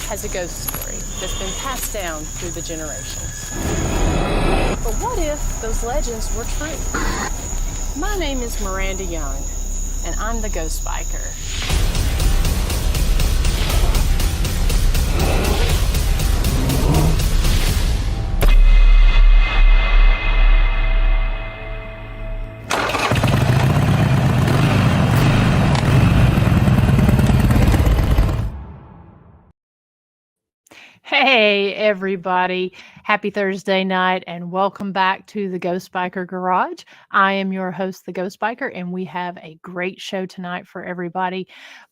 has a ghost story that's been passed down through the generations. But what if those legends were true? My name is Miranda Young, and I'm the Ghost Biker. Hey, everybody. Happy Thursday night and welcome back to the Ghost Biker Garage. I am your host, the Ghost Biker, and we have a great show tonight for everybody.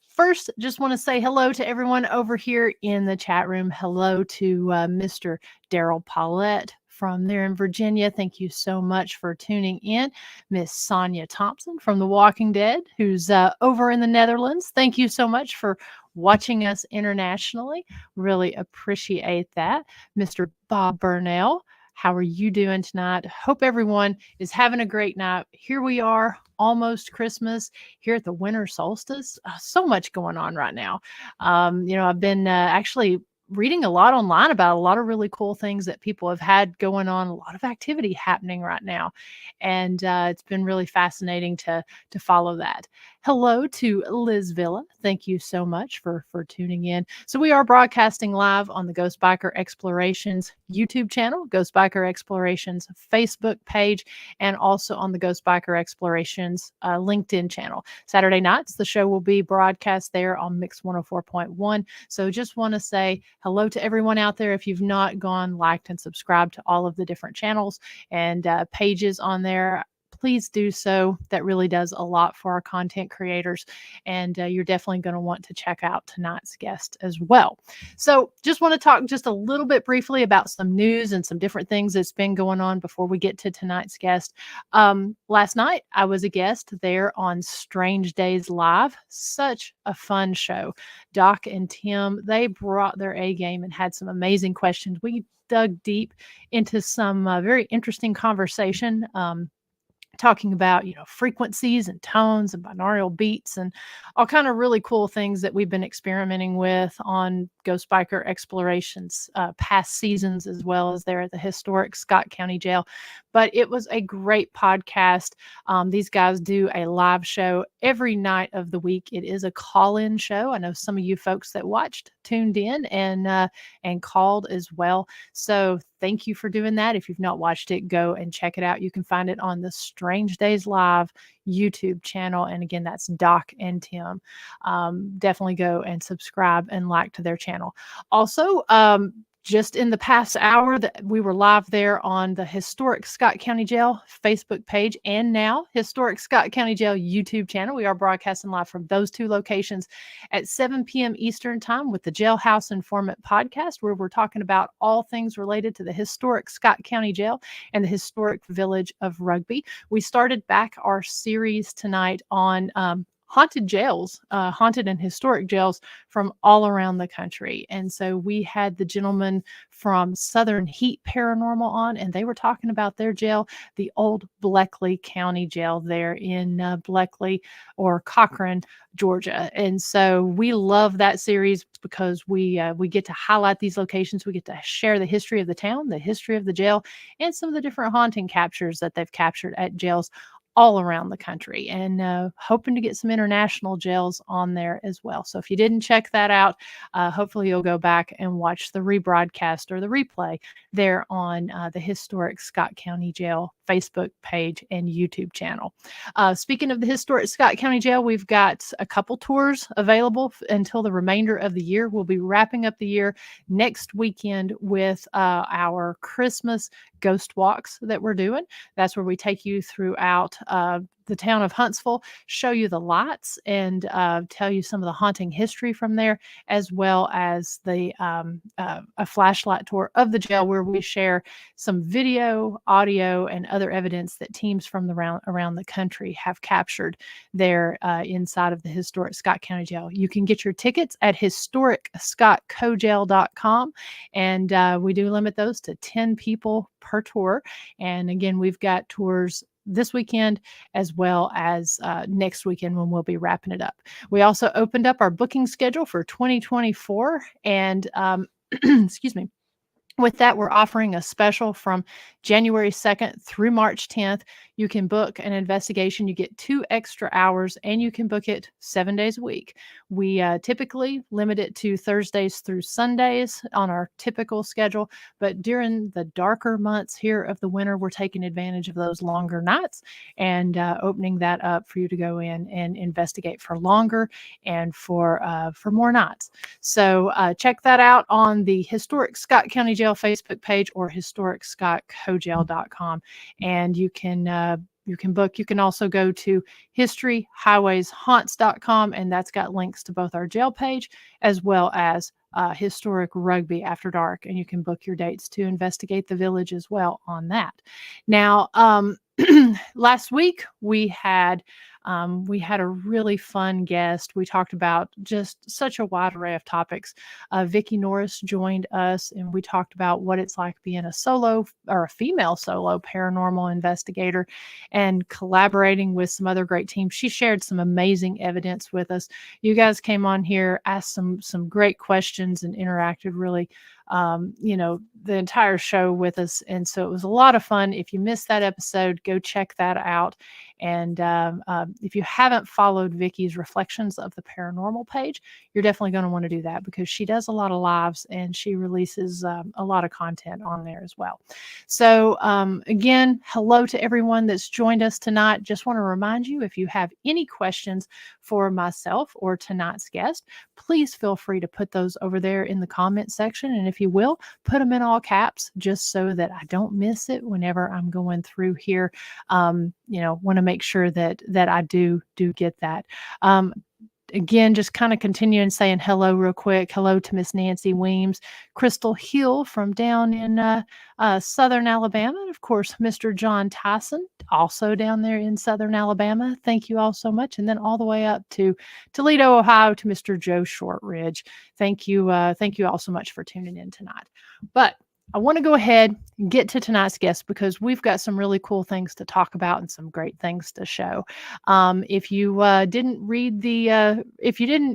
First, just want to say hello to everyone over here in the chat room. Hello to Mr. Daryl Paulette from there in Virginia. Thank you so much for tuning in. Miss Sonia Thompson from The Walking Dead, who's over in the Netherlands. Thank you so much for watching us internationally. Really appreciate that. Mr. Bob Burnell, how are you doing tonight? Hope everyone is having a great night. Here we are, almost Christmas, here at the winter solstice. So much going on right now. I've been actually reading a lot online about a lot of really cool things that people have had going on, a lot of activity happening right now. And it's been really fascinating to follow that. Hello to Liz Villa. Thank you so much for tuning in. So we are broadcasting live on the Ghost Biker Explorations YouTube channel, Ghost Biker Explorations Facebook page, and also on the Ghost Biker Explorations LinkedIn channel. Saturday nights, the show will be broadcast there on Mix 104.1. So just want to say hello to everyone out there. If you've not gone, liked, and subscribed to all of the different channels and pages on there, please do so. That really does a lot for our content creators. And you're definitely going to want to check out tonight's guest as well. So just want to talk just a little bit briefly about some news and some different things that's been going on before we get to tonight's guest. Last night, I was a guest there on Strange Days Live. Such a fun show. Doc and Tim, they brought their A game and had some amazing questions. We dug deep into some very interesting conversation. Talking about, frequencies and tones and binaural beats and all kind of really cool things that we've been experimenting with on Ghost Biker Explorations past seasons, as well as there at the historic Scott County Jail. But it was a great podcast. These guys do a live show every night of the week. It is a call-in show. I know some of you folks that watched tuned in and called as well. So thank you for doing that. If you've not watched it, go and check it out. You can find it on the Strange Days Live YouTube channel. And again, that's Doc and Tim. Definitely go and subscribe and like to their channel. Also, just in the past hour that we were live there on the historic Scott County Jail Facebook page and now historic Scott County Jail YouTube channel. We are broadcasting live from those two locations at 7 p.m. Eastern time with the Jailhouse Informant podcast, where we're talking about all things related to the historic Scott County Jail and the historic village of Rugby. We started back our series tonight on haunted jails, haunted and historic jails from all around the country. And so we had the gentleman from Southern Heat Paranormal on, and they were talking about their jail, the old Bleckley County Jail there in Bleckley or Cochran, Georgia. And so we love that series because we get to highlight these locations. We get to share the history of the town, the history of the jail, and some of the different haunting captures that they've captured at jails all around the country, and hoping to get some international jails on there as well. So if you didn't check that out, hopefully you'll go back and watch the rebroadcast or the replay there on the historic Scott County Jail Facebook page and YouTube channel. Speaking of the historic Scott County Jail, we've got a couple tours available until the remainder of the year. We'll be wrapping up the year next weekend with our Christmas ghost walks that we're doing. That's where we take you throughout the town of Huntsville, show you the lights, and tell you some of the haunting history from there, as well as the a flashlight tour of the jail, where we share some video, audio, and other evidence that teams from around the country have captured there inside of the historic Scott County Jail. You can get your tickets at historicscottcojail.com, and we do limit those to 10 people per tour. And again, we've got tours this weekend, as well as next weekend when we'll be wrapping it up. We also opened up our booking schedule for 2024, and excuse me. With that, we're offering a special from January 2nd through March 10th. You can book an investigation. You get 2 extra hours, and you can book it 7 days a week. We typically limit it to Thursdays through Sundays on our typical schedule, but during the darker months here of the winter, we're taking advantage of those longer nights and opening that up for you to go in and investigate for longer and for more nights. So check that out on the Historic Scott County Jail Facebook page or historicscottcojail.com, and you can book. You can also go to historyhighwayshaunts.com, and that's got links to both our jail page as well as Historic Rugby After Dark, and you can book your dates to investigate the village as well on that. Now, last week we had a really fun guest. We talked about just such a wide array of topics. Vicki Norris joined us, and we talked about what it's like being a solo or a female solo paranormal investigator and collaborating with some other great teams. She shared some amazing evidence with us. You guys came on here, asked some great questions, and interacted really the entire show with us. And so it was a lot of fun. If you missed that episode, go check that out. And if you haven't followed Vicki's Reflections of the Paranormal page, you're definitely going to want to do that because she does a lot of lives and she releases a lot of content on there as well. So again, hello to everyone that's joined us tonight. Just want to remind you, if you have any questions for myself or tonight's guest, please feel free to put those over there in the comment section. And if you will, put them in all caps just so that I don't miss it whenever I'm going through here. Want to make sure that I do get that. Again, just kind of continuing saying hello real quick. Hello to Miss Nancy Weems, Crystal Hill from down in Southern Alabama. And of course, Mr. John Tyson, also down there in Southern Alabama. Thank you all so much. And then all the way up to Toledo, Ohio, to Mr. Joe Shortridge. Thank you all so much for tuning in tonight. But I want to go ahead and get to tonight's guest because we've got some really cool things to talk about and some great things to show. If you didn't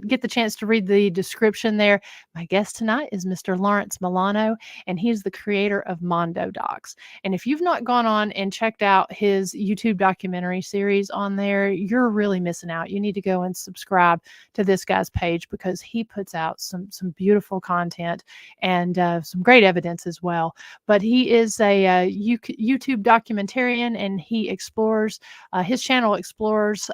get the chance to read the description there, my guest tonight is Mr. Lawrence Milano, and he's the creator of MONDOdocs. And if you've not gone on and checked out his YouTube documentary series on there, you're really missing out. You need to go and subscribe to this guy's page because he puts out some beautiful content and some great evidence as well. But he is a YouTube documentarian, and he explores, his channel explores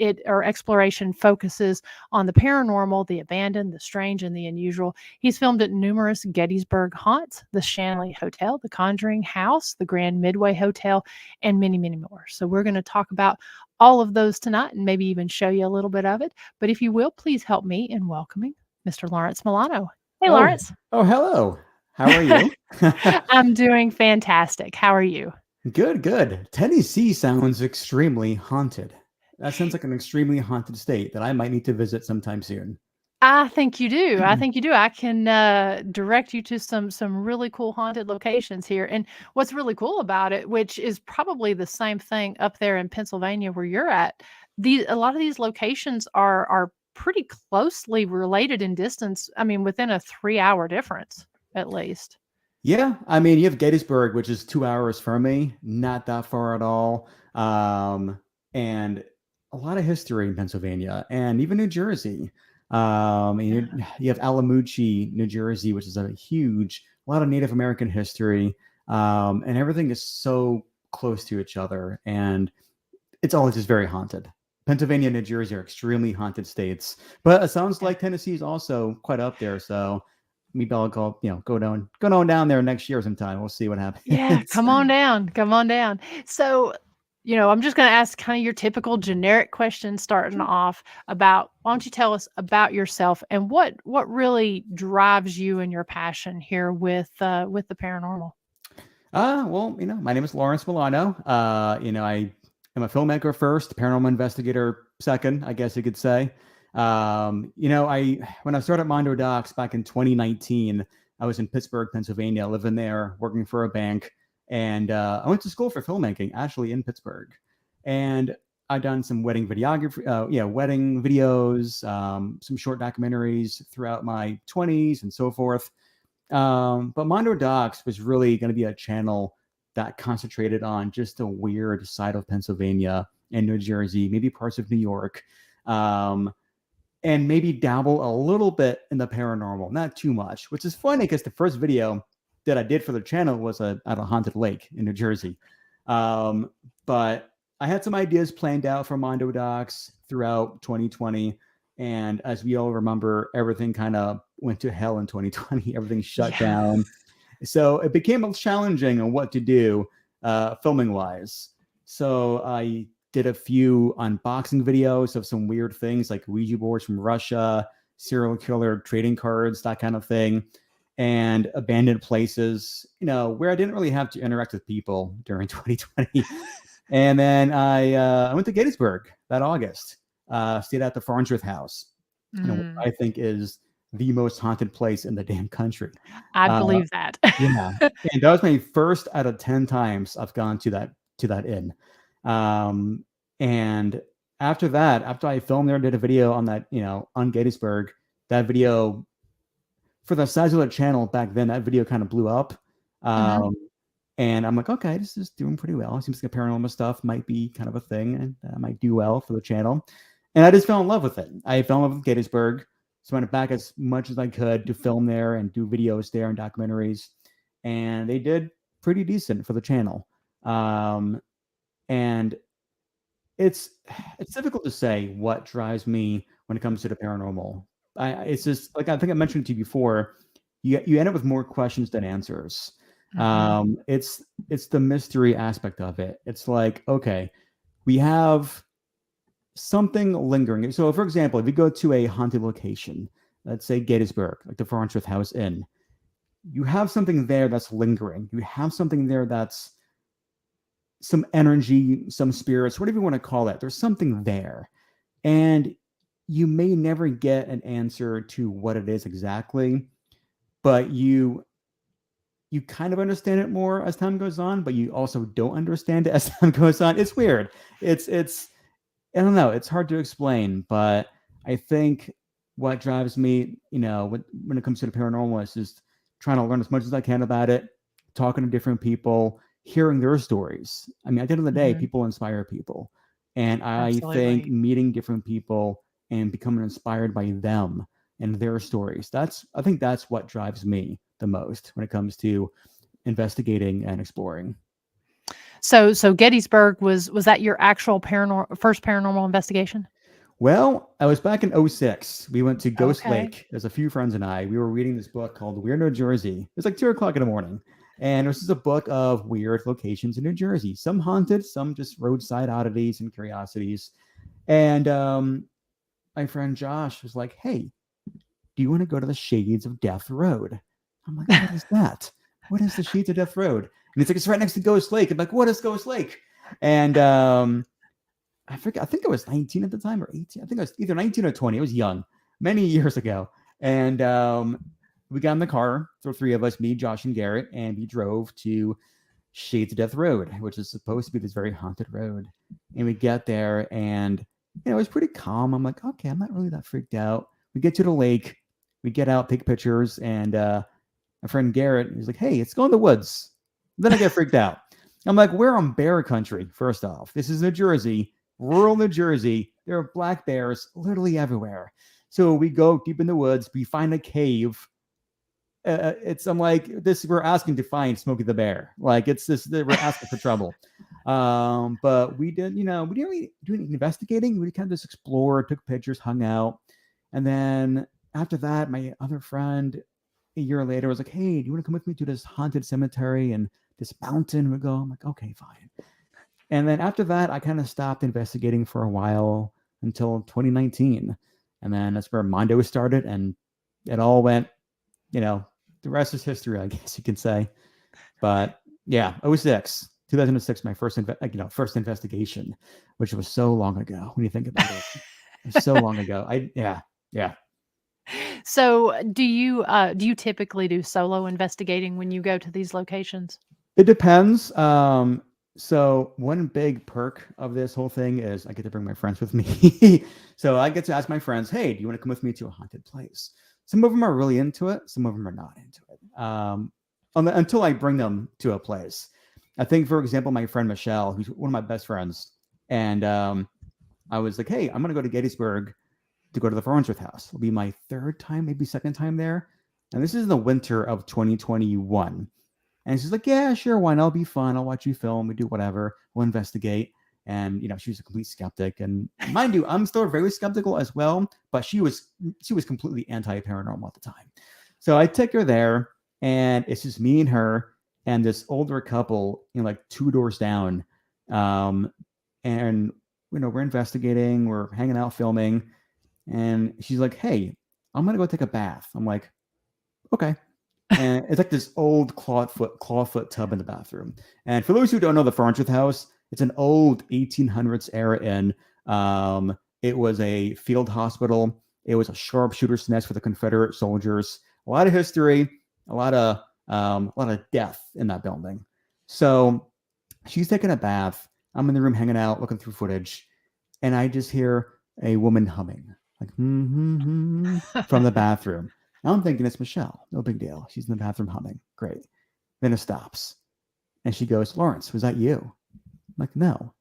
exploration focuses on the paranormal, the abandoned, the strange, and the unusual. He's filmed at numerous Gettysburg haunts, the Shanley Hotel, the Conjuring House, the Grand Midway Hotel, and many, many more. So we're going to talk about all of those tonight and maybe even show you a little bit of it. But if you will, please help me in welcoming Mr. Lawrence Milano. Hey, Lawrence. Oh, hello. How are you? I'm doing fantastic. How are you? Good. Tennessee sounds extremely haunted. That sounds like an extremely haunted state that I might need to visit sometime soon. I think you do. I can direct you to some really cool haunted locations here. And what's really cool about it, which is probably the same thing up there in Pennsylvania where you're at, a lot of these locations are pretty closely related in distance. I mean, within a 3-hour difference, at least. Yeah, I mean, you have Gettysburg, which is 2 hours from me, not that far at all. And a lot of history in Pennsylvania and even New Jersey. You have Alamucci, New Jersey, which is a lot of Native American history. And everything is so close to each other. And it's all just very haunted. Pennsylvania and New Jersey are extremely haunted states. But it sounds like Tennessee is also quite up there. So maybe I'll go down there next year sometime. We'll see what happens. Yeah, come on down. So, I'm just going to ask kind of your typical generic questions starting off about, why don't you tell us about yourself and what really drives you and your passion here with the paranormal? Well, my name is Lawrence Milano. I am a filmmaker first, paranormal investigator second, I guess you could say. When I started MONDOdocs back in 2019, I was in Pittsburgh, Pennsylvania, living there, working for a bank. And I went to school for filmmaking, actually in Pittsburgh. And I've done some wedding videography, wedding videos, some short documentaries throughout my 20s and so forth. But MONDOdocs was really going to be a channel that concentrated on just the weird side of Pennsylvania and New Jersey, maybe parts of New York, and maybe dabble a little bit in the paranormal, not too much, which is funny because the first video that I did for the channel was at a haunted lake in New Jersey. But I had some ideas planned out for MONDOdocs throughout 2020. And as we all remember, everything kind of went to hell in 2020. Everything shut down. So it became challenging on what to do filming wise. So I did a few unboxing videos of some weird things like Ouija boards from Russia, serial killer trading cards, that kind of thing, and abandoned places, where I didn't really have to interact with people during 2020. And then I went to Gettysburg that August, stayed at the Farnsworth House, which I think is the most haunted place in the damn country. I believe that. Yeah, and that was my first out of 10 times I've gone to that inn. And after that, after I filmed there, did a video on that, on Gettysburg, that video, for the size of the channel back then, that video kind of blew up. And I'm like, okay, this is doing pretty well. It seems like paranormal stuff might be kind of a thing, and I might do well for the channel. And I just fell in love with it. I fell in love with Gettysburg. So I went back as much as I could to film there and do videos there and documentaries. And they did pretty decent for the channel. And it's difficult to say what drives me when it comes to the paranormal. It's just like I think I mentioned to you before. You end up with more questions than answers. It's the mystery aspect of it. It's like, okay, we have something lingering. So, for example, if you go to a haunted location, let's say Gettysburg, like the Farnsworth House Inn, you have something there that's lingering. You have something there that's some energy, some spirits, whatever you want to call it. There's something there. And you may never get an answer to what it is exactly, but you kind of understand it more as time goes on, but you also don't understand it as time goes on. It's weird. It's I don't know. It's hard to explain, but I think what drives me, when it comes to the paranormal is just trying to learn as much as I can about it, talking to different people, hearing their stories. I mean, at the end of the day, people inspire people. And I think meeting different people and becoming inspired by them and their stories, I think that's what drives me the most when it comes to investigating and exploring. So Gettysburg was that your actual first paranormal investigation? Well, I was back in 2006. We went to Ghost Lake. There's a few friends and I. We were reading this book called Weird New Jersey. It was like 2:00 in the morning. And this is a book of weird locations in New Jersey. Some haunted, some just roadside oddities and curiosities. And my friend Josh was like, hey, do you want to go to the Shades of Death Road? I'm like, what is that? What is the Shades of Death Road? And he's like, it's right next to Ghost Lake. I'm like, what is Ghost Lake? And I forget, I think I was 19 at the time or 18. I think I was either 19 or 20. I was young, many years ago. And we got in the car, the three of us, me, Josh, and Garrett, and we drove to Shades of Death Road, which is supposed to be this very haunted road. And we get there and, it was pretty calm. I'm like, okay, I'm not really that freaked out. We get to the lake, we get out, take pictures, and my friend Garrett, he's like, hey, let's go in the woods. Then I get freaked out. I'm like, we're on bear country, first off. This is New Jersey, rural New Jersey. There are black bears literally everywhere. So we go deep in the woods. We find a cave. I'm like, this, we're asking to find Smokey the Bear. Like, it's this, we're asking for trouble. But we didn't really do any investigating. We kind of just explored, took pictures, hung out. And then after that, my other friend a year later was like, hey, do you want to come with me to this haunted cemetery and this mountain? We go, I'm like, okay, fine. And then after that, I kind of stopped investigating for a while until 2019. And then that's where Mondo started, and it all went, the rest is history, I guess you can say. But yeah, 2006, my first investigation, which was so long ago when you think about it. It's so long ago. Yeah. So do you typically do solo investigating when you go to these locations? It depends. So one big perk of this whole thing is I get to bring my friends with me. So I get to ask my friends, hey, do you want to come with me to a haunted place? Some of them are really into it. Some of them are not into it. Until I bring them to a place. I think, for example, my friend Michelle, who's one of my best friends, and I was like, hey, I'm going to go to Gettysburg to go to the Farnsworth House. It'll be my third time, maybe second time there. And this is in the winter of 2021. And she's like, yeah, sure, why not? It'll be fun. I'll watch you film. We do whatever. We'll investigate. And she was a complete skeptic. And mind you, I'm still very skeptical as well, but she was completely anti-paranormal at the time. So I took her there, and it's just me and her and this older couple, like 2 doors down. And we're investigating, we're hanging out, filming, and she's like, hey, I'm gonna go take a bath. I'm like, okay. And it's like this old clawfoot tub in the bathroom. And for those who don't know the Farnsworth House, it's an old 1800s era inn. It was a field hospital. It was a sharpshooter's nest for the Confederate soldiers. A lot of history, a lot of death in that building. So she's taking a bath. I'm in the room hanging out, looking through footage, and I just hear a woman humming, like from the bathroom. Now I'm thinking it's Michelle. No big deal. She's in the bathroom humming. Great. Then it stops. And she goes, Lawrence, was that you? I'm like, no.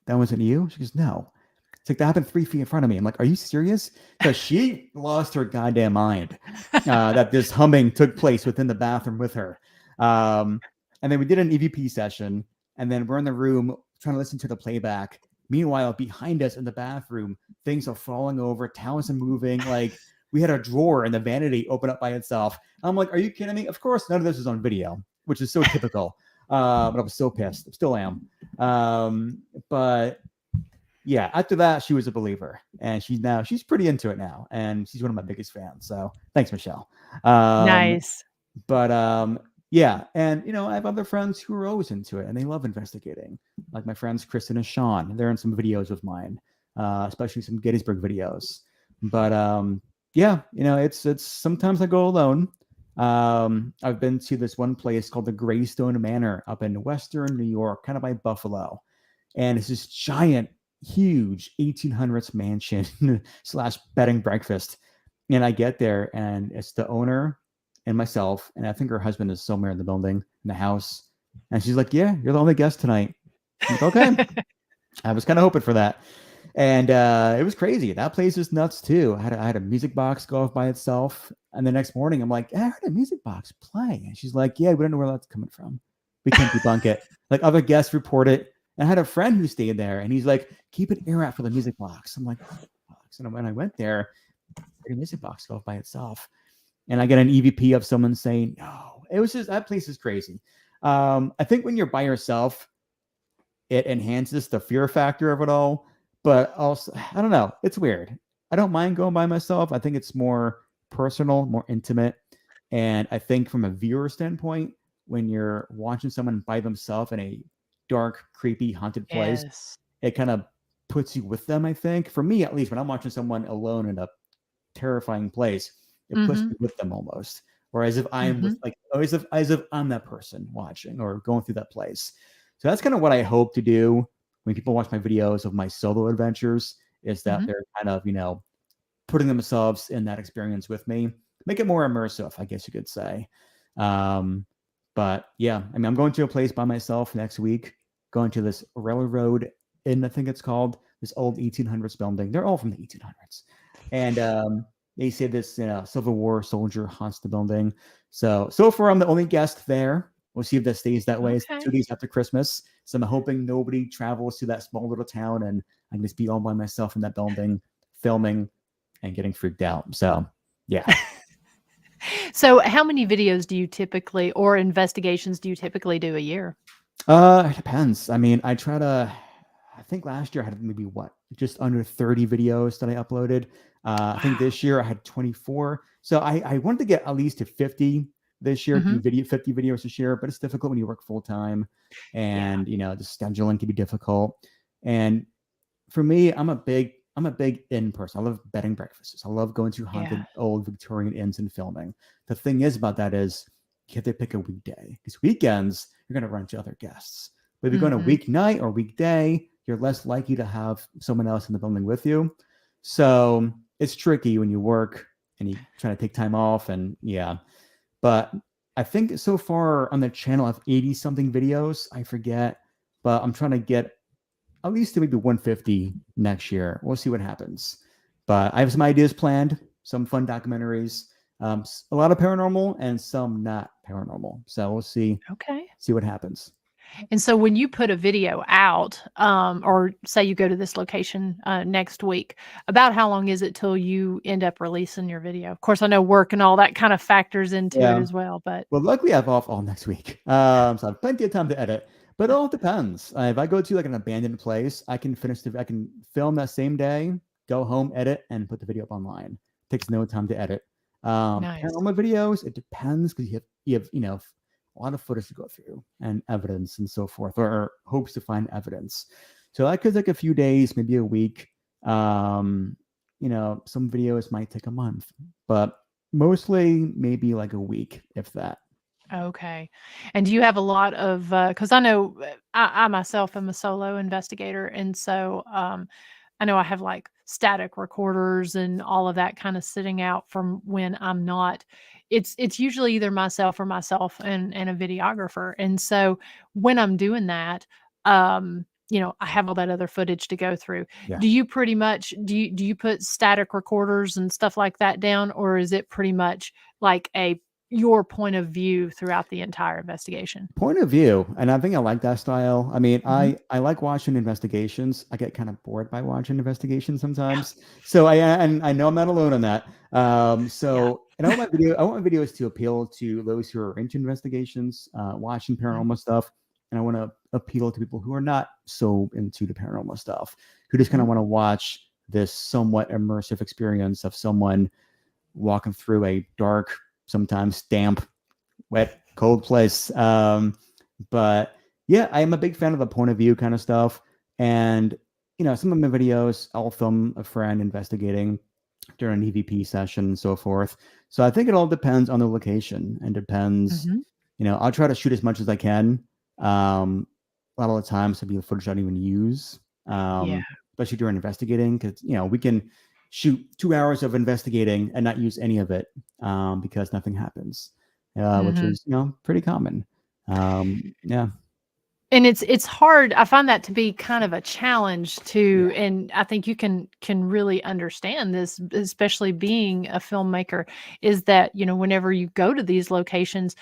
That wasn't you? She goes, no. It's like that happened 3 feet in front of me. I'm like, are you serious? Because she lost her goddamn mind that this humming took place within the bathroom with her. And then we did an EVP session. And then we're in the room trying to listen to the playback. Meanwhile, behind us in the bathroom, things are falling over, towels are moving. Like, we had a drawer in the vanity open up by itself. I'm like, are you kidding me? Of course, none of this is on video, which is so typical. But I was so pissed. I still am. But yeah, after that, she was a believer, and she's pretty into it now, and she's one of my biggest fans. So thanks, Michelle. Nice. But yeah, and I have other friends who are always into it, and they love investigating. Like my friends Kristen and Sean, they're in some videos of mine, especially some Gettysburg videos. But yeah, it's sometimes I go alone. I've been to this one place called the Greystone Manor up in Western New York, kind of by Buffalo, and it's this giant, huge 1800s mansion / bed and breakfast. And I get there, and it's the owner and myself, and I think her husband is somewhere in the building, in the house. And she's like, yeah, you're the only guest tonight. I'm like, okay. I was kind of hoping for that. And it was crazy. That place is nuts too. I had a music box go off by itself. And the next morning, I'm like, I heard a music box play. And she's like, yeah, we don't know where that's coming from. We can't debunk it. Like, other guests report it. And I had a friend who stayed there, and he's like, keep an ear out for the music box. I'm like, box. And when I went there, the music box go off by itself. And I get an EVP of someone saying, no. It was just, that place is crazy. I think when you're by yourself, it enhances the fear factor of it all. But also, I don't know. It's weird. I don't mind going by myself. I think it's more personal, more intimate. And I think from a viewer standpoint, when you're watching someone by themselves in a dark, creepy, haunted place, Yes. it kind of puts you with them, I think. For me, at least, when I'm watching someone alone in a terrifying place, it puts me with them almost. Or as if I'm with, like, or as if I'm that person watching or going through that place. So that's kind of what I hope to do when people watch my videos of my solo adventures, is that they're kind of, putting themselves in that experience with me, make it more immersive, I guess you could say. But yeah, I mean, I'm going to a place by myself next week, going to this railroad inn, I think it's called, this old 1800s building. They're all from the 1800s. And they say this Civil War soldier haunts the building. So far, I'm the only guest there. We'll see if that stays that way. Okay. 2 days after Christmas. So I'm hoping nobody travels to that small little town, and I can just be all by myself in that building, filming and getting freaked out. So yeah. So how many videos do you typically, or investigations do you typically do a year? It depends. I mean, I think last year I had maybe just under 30 videos that I uploaded. I think this year I had 24. So I wanted to get at least to 50 this year, do 50 videos this year, but it's difficult when you work full time, and the scheduling can be difficult. And for me, I'm a big inn person. I love bed and breakfasts. I love going to haunted old Victorian inns and filming. The thing is about that is you have to pick a weekday, because weekends you're going to run into other guests. But if you're going a Mm-hmm. weeknight or weekday, you're less likely to have someone else in the building with you. So it's tricky when you work and you try to take time off, and yeah. But I think so far on the channel I have 80 something videos. I forget, but I'm trying to get at least to maybe 150 next year. We'll see what happens. But I have some ideas planned, some fun documentaries, a lot of paranormal and some not paranormal. So we'll see Okay. what happens. And so when you put a video out, or say you go to this location next week, about how long is it till you end up releasing your video? Of course, I know work and all that kind of factors into it Yeah. as well, but Well, luckily I have off all next week. So I have plenty of time to edit. But it all depends. If I go to like an abandoned place, I can I can film that same day, go home, edit, and put the video up online. Takes no time to edit. nice. Paranormal videos, it depends, because you have a lot of footage to go through and evidence and so forth, or hopes to find evidence. So that could take a few days, maybe a week. Some videos might take a month, but mostly maybe like a week, if that. Okay. And do you have a lot of, because I know I myself am a solo investigator. And so I know I have like static recorders and all of that kind of sitting out from when I'm not. It's usually either myself and a videographer. And so when I'm doing that, I have all that other footage to go through. Yeah. Do you pretty much do you put static recorders and stuff like that down, or is it pretty much like your point of view throughout the entire investigation? Point of view, and I think I like that style. I mean, Mhm. I like watching investigations. I get kind of bored by watching investigations sometimes. So I know I'm not alone on that. Yeah. And I want my videos to appeal to those who are into investigations, watching Mhm. paranormal stuff, and I want to appeal to people who are not so into the paranormal stuff, who just kind of Mhm. want to watch this somewhat immersive experience of someone walking through a dark, sometimes damp, wet, cold place. But yeah, I am a big fan of the point of view kind of stuff. And some of my videos, I'll film a friend investigating during an EVP session and so forth. So I think it all depends on the location, and depends. Mhm. I'll try to shoot as much as I can. Um, a lot of the times, it'll be the footage I don't even use, Yeah. especially during investigating, because we can shoot 2 hours of investigating and not use any of it, because nothing happens, which Mhm. is pretty common. Yeah, And it's hard. I find that to be kind of a challenge yeah, to, and I think you can really understand this, especially being a filmmaker, is that, whenever you go to these locations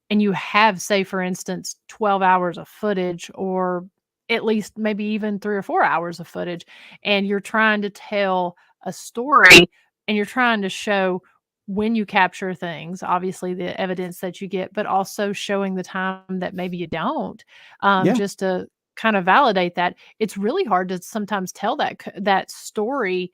and you have, say, for instance, 12 hours of footage, or at least maybe even 3 or 4 hours of footage, and you're trying to tell a story and you're trying to show when you capture things, obviously the evidence that you get, but also showing the time that maybe you don't, yeah, just to kind of validate that. It's really hard to sometimes tell that story,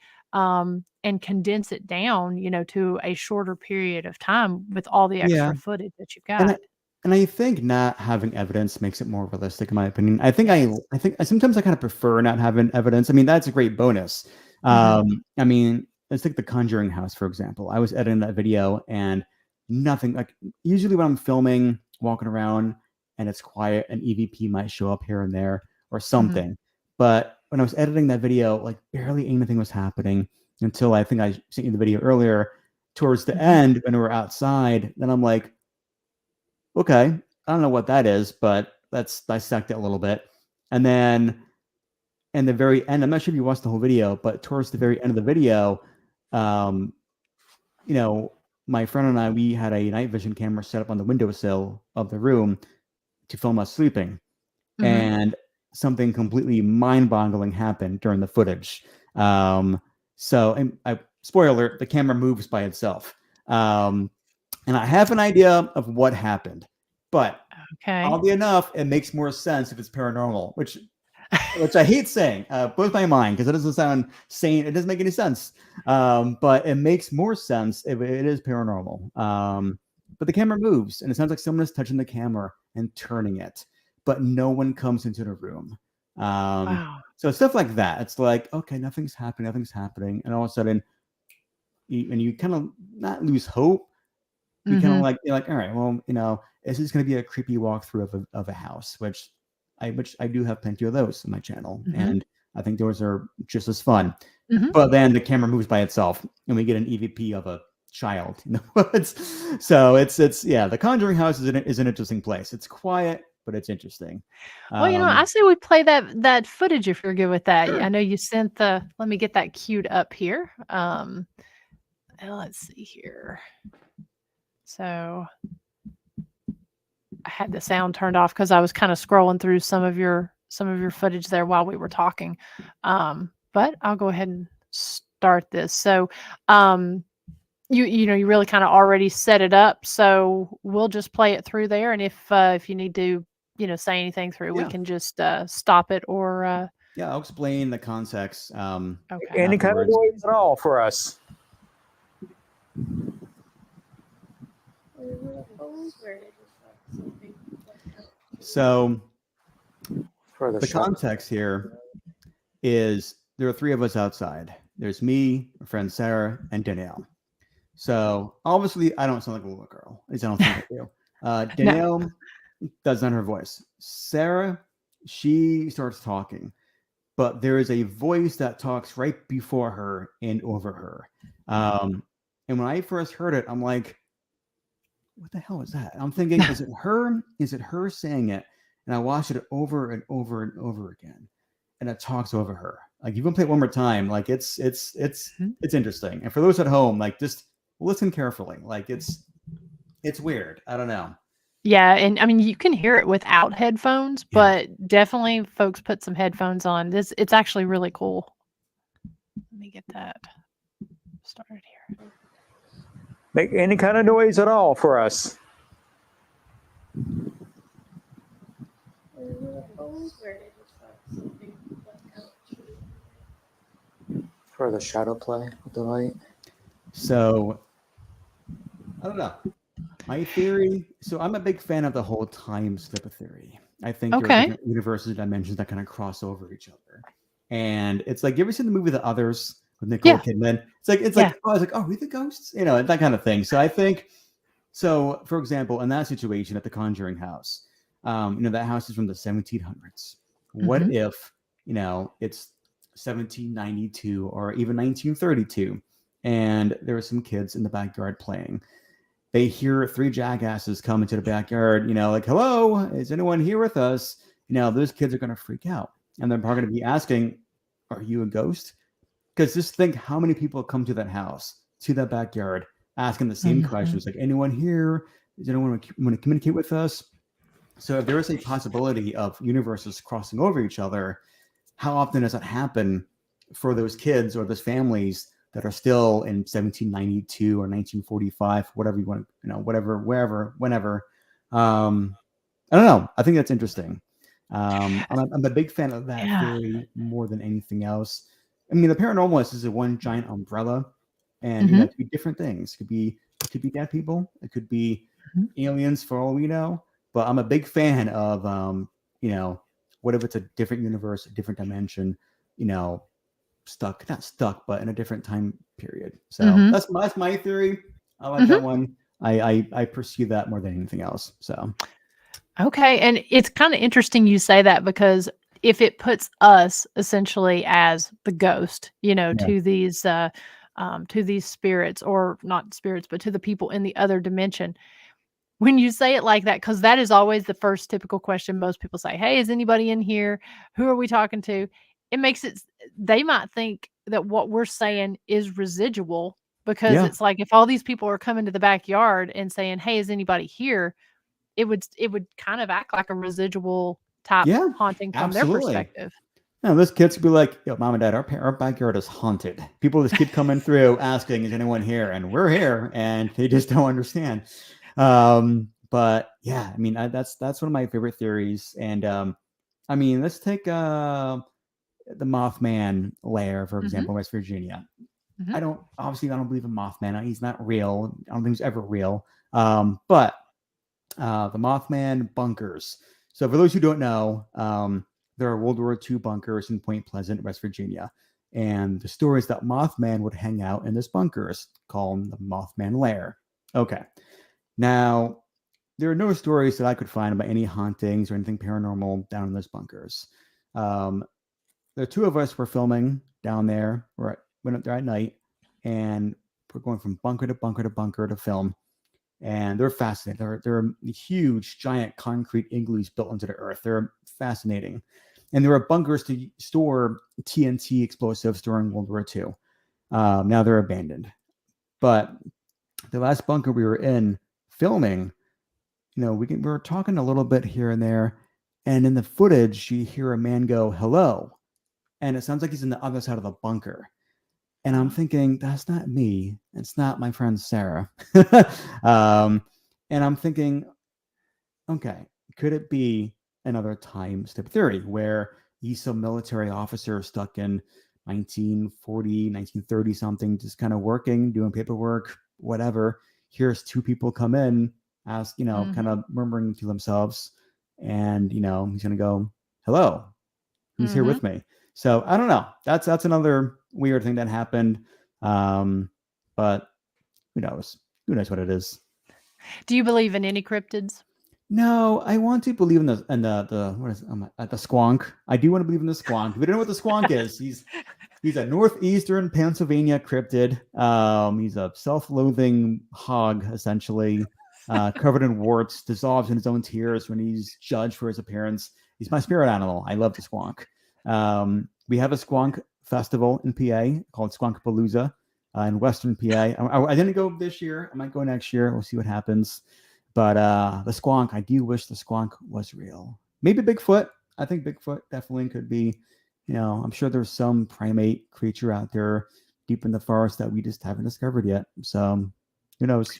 and condense it down, to a shorter period of time with all the yeah. extra footage that you've And I, got. and I think not having evidence makes it more realistic, in my opinion. I think Yes. I think sometimes I kind of prefer not having evidence. I mean, that's a great bonus. Mhm. I mean, let's take the Conjuring House, for example. I was editing that video, and nothing, like, usually when I'm filming, walking around, and it's quiet, an EVP might show up here and there or Mhm. something. But when I was editing that video, like, barely anything was happening until, I think I sent you the video earlier. Towards the Mhm. end, when we were outside, then I'm like, okay, I don't know what that is, but let's dissect it a little bit. And then in the very end, I'm not sure if you watched the whole video, but towards the very end of the video, um, you know, my friend and I, we had a night vision camera set up on the windowsill of the room to film us sleeping. Mhm. And something completely mind-boggling happened during the footage. And spoiler alert, the camera moves by itself. And I have an idea of what happened, but Okay. oddly enough, it makes more sense if it's paranormal, which I hate saying, blows my mind, because it doesn't sound sane. It doesn't make any sense. But it makes more sense if it is paranormal. But the camera moves, and it sounds like someone is touching the camera and turning it, but no one comes into the room. Wow. So it's stuff like that. It's like, okay, nothing's happening, and all of a sudden, you kind of not lose hope. You kind of Mhm. like, you're like, all right, well, this is going to be a creepy walkthrough of a house, which I do have plenty of those on my channel, and I think those are just as fun. But then the camera moves by itself, and we get an EVP of a child in the woods. So it's the Conjuring House is an interesting place. It's quiet, but it's interesting. Well, I say we play that footage if you're good with that. Sure. I know you sent the. Let me get that queued up here. Let's see here. So I had the sound turned off because I was kind of scrolling through some of your footage there while we were talking. But I'll go ahead and start this. So you really kind of already set it up. So we'll just play it through there. And if you need to, say anything through, we can just stop it or I'll explain the context. Okay. Any kind of noise at all for us. So For the context here is there are three of us outside. There's me, my friend Sarah, and Danielle. So obviously I don't sound like a little girl. At least I don't think I do. Danielle does not her voice. Sarah, she starts talking, but there is a voice that talks right before her and over her. And when I first heard it, I'm like, what the hell is that? I'm thinking, is it her? Is it her saying it? And I watched it over and over and over again, and it talks over her. Like, you can play it one more time. Like, it's interesting. And for those at home, like, just listen carefully. Like, it's weird. I don't know. Yeah, and I mean you can hear it without headphones, but definitely folks put some headphones on. It's actually really cool. Let me get that started here. Make any kind of noise at all for us. For the shadow play with the light. So I don't know. My theory, so I'm a big fan of the whole time slip theory. I think there are different universes and dimensions that kind of cross over each other. And it's like, you ever seen the movie The Others with Nicole Kidman? It's like, oh, we the ghosts? That kind of thing. So I think, for example, in that situation at the Conjuring House, that house is from the 1700s. What if, it's 1792 or even 1932, and there were some kids in the backyard playing. They hear three jackasses come into the backyard, like, hello, is anyone here with us? Those kids are going to freak out. And they're probably going to be asking, are you a ghost? Because just think how many people come to that house, to that backyard, asking the same questions, like, anyone here? Does anyone want to communicate with us? So if there is a possibility of universes crossing over each other, how often does that happen for those kids or those families that are still in 1792 or 1945, whatever you want, whatever, wherever, whenever. I don't know. I think that's interesting. I'm a big fan of that theory more than anything else. I mean, the paranormal is a one giant umbrella, and it could be different things. It could be dead people. It could be aliens, for all we know. But I'm a big fan of, what if it's a different universe, a different dimension, not stuck, but in a different time period. So that's my theory. I like that one. I pursue that more than anything else. So okay, and it's kind of interesting you say that, because if it puts us essentially as the ghost, to these spirits, or not spirits, but to the people in the other dimension. When you say it like that, because that is always the first typical question most people say, hey, is anybody in here? Who are we talking to? It makes it, they might think that what we're saying is residual, because it's like, if all these people are coming to the backyard and saying, hey, is anybody here? It would kind of act like a residual type haunting from their perspective. No, those kids could be like, yo, mom and dad, our backyard is haunted. People just keep coming through asking, is anyone here? And we're here, and they just don't understand. But yeah, I mean, that's one of my favorite theories. And I mean, let's take the Mothman lair, for example, West Virginia. I don't believe in Mothman. He's not real. I don't think he's ever real. But the Mothman bunkers. So for those who don't know, there are World War II bunkers in Point Pleasant, West Virginia. And the story is that Mothman would hang out in this bunkers, called the Mothman lair. Okay. Now, there are no stories that I could find about any hauntings or anything paranormal down in those bunkers. The two of us were filming down there. Went up there at night, and we're going from bunker to bunker to bunker to film. And they're fascinating. They're huge, giant concrete igloos built into the earth. They're fascinating. And there are bunkers to store TNT explosives during World War II. Now they're abandoned. But the last bunker we were in filming, we were talking a little bit here and there. And in the footage, you hear a man go, "Hello." And it sounds like he's in the other side of the bunker. And I'm thinking, that's not me. It's not my friend Sarah. And I'm thinking, okay, could it be another time skip theory where he's some military officer stuck in 1940, 1930 something, just kind of working, doing paperwork, whatever. Here's two people come in, ask, kind of murmuring to themselves. And, he's going to go, "Hello, who's here with me?" So I don't know. That's another weird thing that happened. But who knows? Who knows what it is? Do you believe in any cryptids? No, I want to believe in the what is it? The squonk. I do want to believe in the squonk. We don't know what the squonk is. He's a northeastern Pennsylvania cryptid. He's a self-loathing hog, essentially, covered in warts, dissolves in his own tears when he's judged for his appearance. He's my spirit animal. I love the squonk. We have a squonk festival in PA called Squonkapalooza in Western PA. I didn't go this year. I might go next year. We'll see what happens. But the squonk, I do wish the squonk was real. Maybe Bigfoot. I think Bigfoot definitely could be, I'm sure there's some primate creature out there deep in the forest that we just haven't discovered yet. So who knows?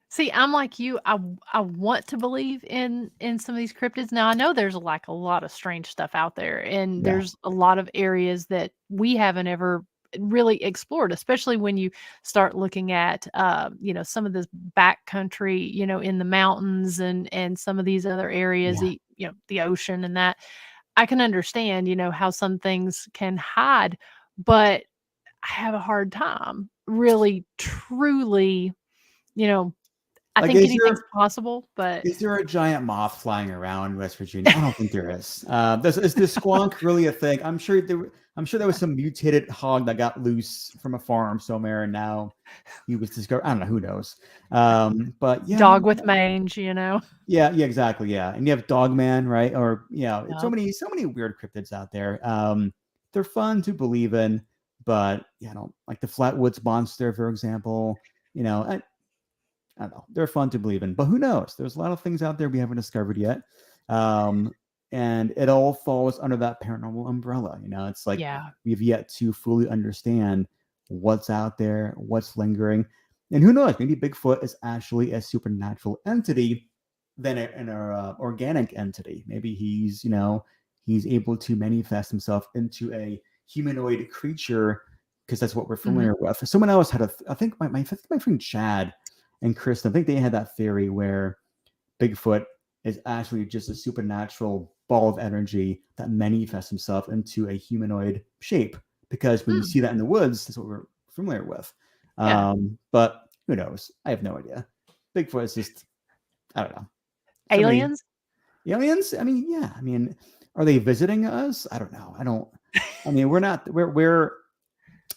See, I'm like you. I want to believe in some of these cryptids. Now, I know there's like a lot of strange stuff out there, and there's a lot of areas that we haven't ever really explored, especially when you start looking at some of this backcountry, in the mountains and some of these other areas, the ocean and that. I can understand, how some things can hide, but I have a hard time really truly, I Like, think anything's possible, but is there a giant moth flying around West Virginia? I don't think there is. Is the squonk really a thing? I'm sure there was some mutated hog that got loose from a farm somewhere, and now he was discovered. I don't know. Who knows? But yeah, dog with mange, Yeah, exactly. Yeah, and you have Dogman, right? Or it's so many weird cryptids out there. They're fun to believe in, but I don't like the Flatwoods Monster, for example. I don't know. They're fun to believe in, but who knows? There's a lot of things out there we haven't discovered yet. And it all falls under that paranormal umbrella. It's like we've yet to fully understand what's out there, what's lingering. And who knows? Maybe Bigfoot is actually a supernatural entity than an organic entity. Maybe he's able to manifest himself into a humanoid creature because that's what we're familiar with. Someone else had I think my friend Chad and Chris, I think they had that theory where Bigfoot is actually just a supernatural ball of energy that manifests himself into a humanoid shape. Because when you see that in the woods, that's what we're familiar with. But who knows? I have no idea. Bigfoot is just, I don't know. Aliens? Aliens? I mean, yeah. I mean, are they visiting us? I don't know.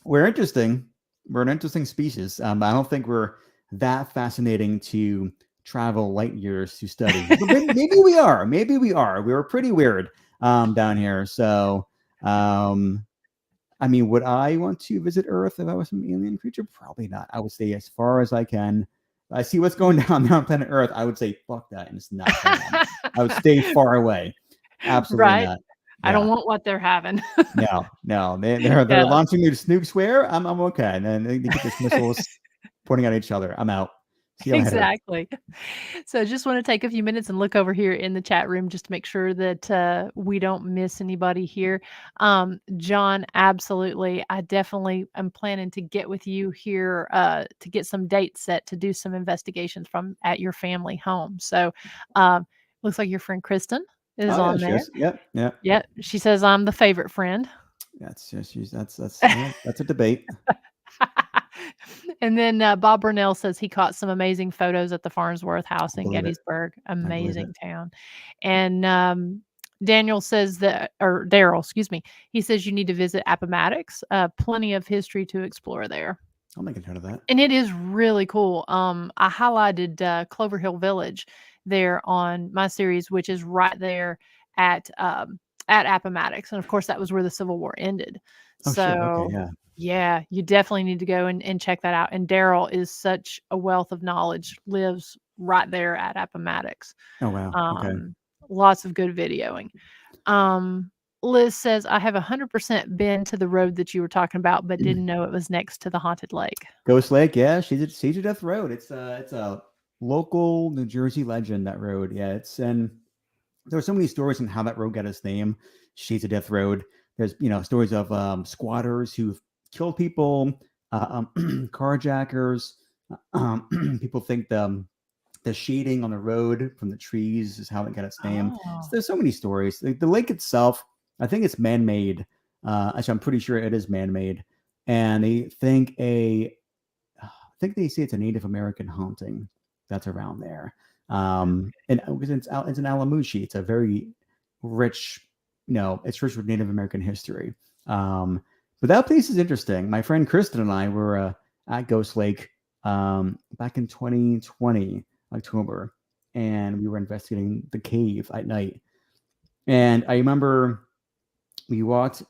We're interesting. We're an interesting species. I don't think we're that fascinating to travel light years to study. Maybe we are. We were pretty weird down here. So, would I want to visit Earth if I was some alien creature? Probably not. I would stay as far as I can. I see what's going down on planet Earth. I would say, fuck that. And it's not. I would stay far away. Absolutely not. I don't want what they're having. No. They're launching their nukes where? I'm okay. And then they get these missiles pointing at each other. I'm out. Exactly. So just want to take a few minutes and look over here in the chat room just to make sure that we don't miss anybody here. John, absolutely. I definitely am planning to get with you here to get some dates set to do some investigations from at your family home. So looks like your friend Kristen is on there. Yep. She says I'm the favorite friend. That's a debate. And then Bob Burnell says he caught some amazing photos at the Farnsworth House in believe it. Gettysburg. I believe Amazing it. town. And Daniel says that, or Daryl, excuse me, he says you need to visit Appomattox. Plenty of history to explore there. I'll make a note of that. And it is really cool. I highlighted Clover Hill Village there on my series, which is right there at Appomattox, and of course that was where the Civil War ended. Oh shit. Okay. So yeah, you definitely need to go and check that out. And Daryl is such a wealth of knowledge, lives right there at Appomattox. Oh wow. Okay. Lots of good videoing. Liz says, I have 100% been to the road that you were talking about, but didn't know it was next to the haunted lake. Ghost Lake, yeah, she's a Siege of Death Road. It's a local New Jersey legend, that road. Yeah, and there are so many stories on how that road got its name, Shades of Death Road. There's stories of squatters who've killed people, carjackers. People think the shading on the road from the trees is how it got its name. Oh. So there's so many stories. The lake itself, I think it's man-made. Actually, I'm pretty sure it is man-made, and they think I think they say it's a Native American haunting that's around there. And because it's in Alamushi, it's a very rich, it's rich with Native American history. But that place is interesting. My friend Kristen and I were at Ghost Lake back in 2020 October, and we were investigating the cave at night. And I remember we walked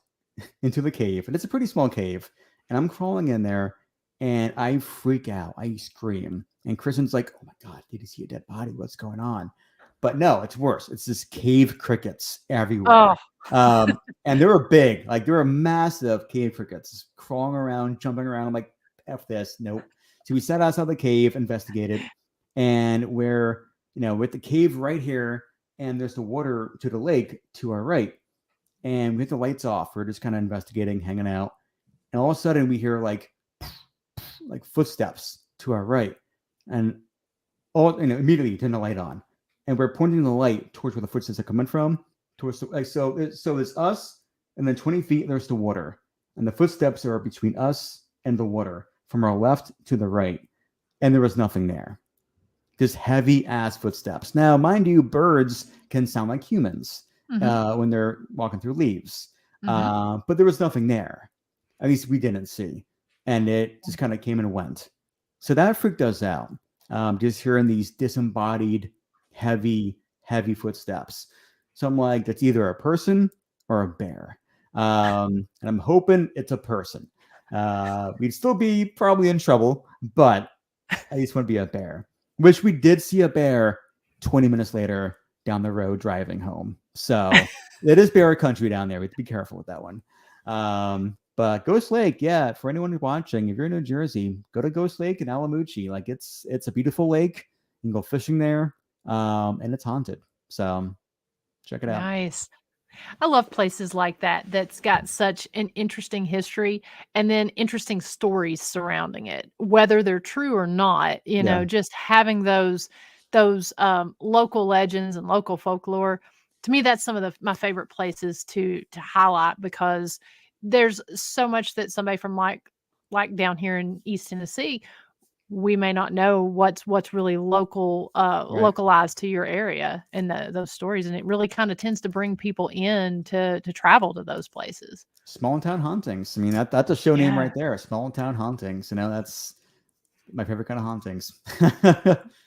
into the cave, and it's a pretty small cave, and I'm crawling in there, and I freak out. I scream, and Kristen's like, "Oh my god, did you see a dead body? What's going on?" But no, it's worse. It's just cave crickets everywhere. And they were big, like they were massive cave crickets crawling around, jumping around. I'm like, F this, nope. So we sat outside the cave, investigated, and we're with the cave right here, and there's the water to the lake to our right, and we have the lights off. We're just kind of investigating, hanging out, and all of a sudden we hear like footsteps to our right, and immediately turn the light on, and we're pointing the light towards where the footsteps are coming from, towards so it's us, and then 20 feet there's the water, and the footsteps are between us and the water from our left to the right, and there was nothing there. Just heavy ass footsteps. Now, mind you, birds can sound like humans when they're walking through leaves, but there was nothing there. At least we didn't see, and it just kind of came and went. So that freaked us out. Just hearing these disembodied, heavy footsteps. So I'm like, that's either a person or a bear, and I'm hoping it's a person. We'd still be probably in trouble, but I just want to be a bear. Which we did see a bear 20 minutes later down the road driving home. So it is bear country down there. We have to be careful with that one. But Ghost Lake, yeah, for anyone who's watching, if you're in New Jersey, go to Ghost Lake in Alamuchi. Like it's a beautiful lake. You can go fishing there, and it's haunted. So check it out. Nice. I love places like that that's got such an interesting history and then interesting stories surrounding it, whether they're true or not. Just having those local legends and local folklore. To me, that's some of my favorite places to highlight, because there's so much that somebody from like down here in East Tennessee, we may not know what's really localized to your area and those stories. And it really kind of tends to bring people in to travel to those places. Small town hauntings. I mean, that's a show name right there. Small town hauntings. That's my favorite kind of hauntings.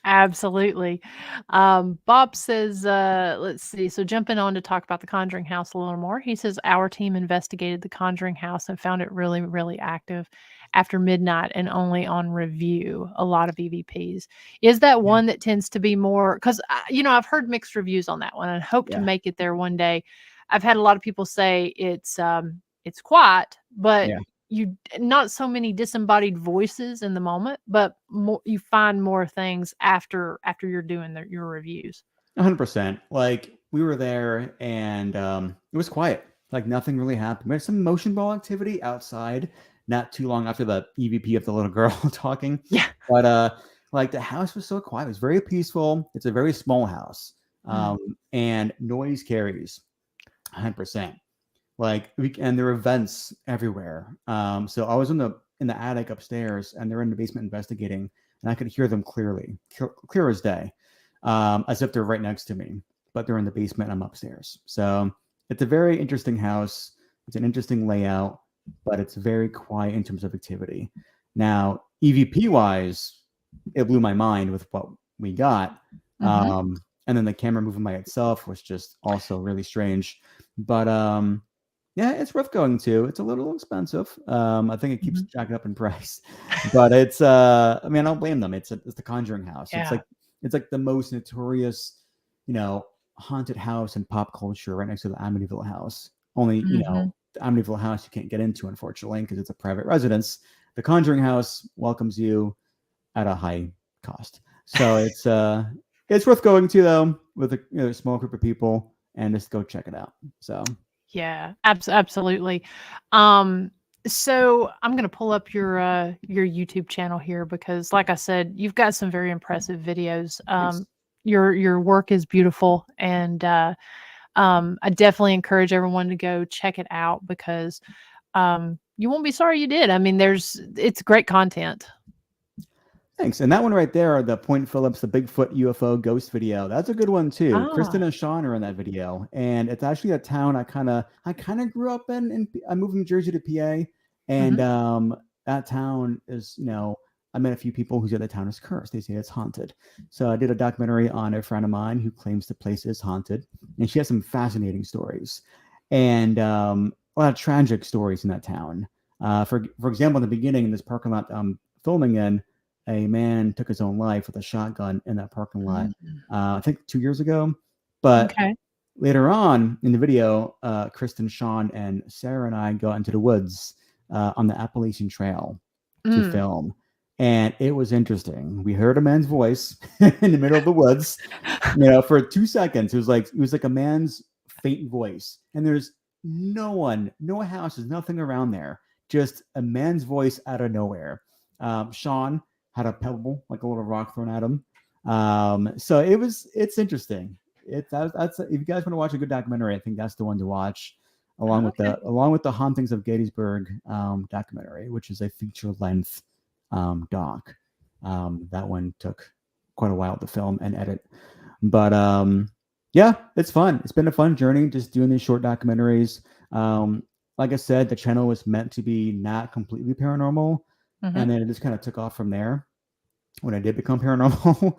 Absolutely. Bob says, let's see. So jumping on to talk about the Conjuring House a little more. He says, our team investigated the Conjuring House and found it really, really active after midnight and only on review. A lot of EVPs. Is that one that tends to be more, because, I've heard mixed reviews on that one and hope to make it there one day. I've had a lot of people say it's quiet, but you not so many disembodied voices in the moment, but you find more things after you're doing your reviews. 100%. Like we were there, and it was quiet. Like nothing really happened. We had some motion ball activity outside, not too long after the EVP of the little girl talking. Yeah. But like the house was so quiet. It was very peaceful. It's a very small house, and noise carries 100%. Like and there were vents everywhere. So I was in in the attic upstairs, and they're in the basement investigating, and I could hear them clearly, clear as day, as if they're right next to me, but they're in the basement. I'm upstairs. So it's a very interesting house. It's an interesting layout, but it's very quiet in terms of activity. Now, EVP wise, it blew my mind with what we got. And then the camera moving by itself was just also really strange. But yeah, it's worth going to. It's a little expensive. I think it keeps jacking up in price, but it's I mean, I don't blame them. It's the Conjuring House. Yeah. It's like the most notorious, haunted house in pop culture, right next to the Amityville house. Only the Amityville house you can't get into, unfortunately, because it's a private residence. The Conjuring House welcomes you at a high cost. So it's worth going to, though, with a small group of people, and just go check it out. So yeah, absolutely. So I'm going to pull up your YouTube channel here because, like I said, you've got some very impressive videos. Your work is beautiful, and I definitely encourage everyone to go check it out because you won't be sorry you did. I mean, it's great content. Thanks. And that one right there, the Point Phillips, the Bigfoot UFO ghost video, that's a good one too. Kristen and Sean are in that video, and it's actually a town I kind of grew up in. I moved from Jersey to PA, and that town is, I met a few people who said the town is cursed. They say it's haunted. So I did a documentary on a friend of mine who claims the place is haunted, and she has some fascinating stories, and a lot of tragic stories in that town. For example, in the beginning, in this parking lot I'm filming in, a man took his own life with a shotgun in that parking lot, I think 2 years ago. But later on in the video, Kristen, Sean, and Sarah and I go out into the woods on the Appalachian Trail to film. And it was interesting. We heard a man's voice in the middle of the woods, for 2 seconds. It was like a man's faint voice. And there's no one, no houses, nothing around there. Just a man's voice out of nowhere. Sean had a pebble, like a little rock thrown at him. So it's interesting. That's if you guys want to watch a good documentary, I think that's the one to watch, along with the Hauntings of Gettysburg documentary, which is a feature length doc. That one took quite a while to film and edit, but yeah, it's fun. It's been a fun journey just doing these short documentaries. Like I said, the channel was meant to be not completely paranormal. And then it just kind of took off from there when I did become paranormal.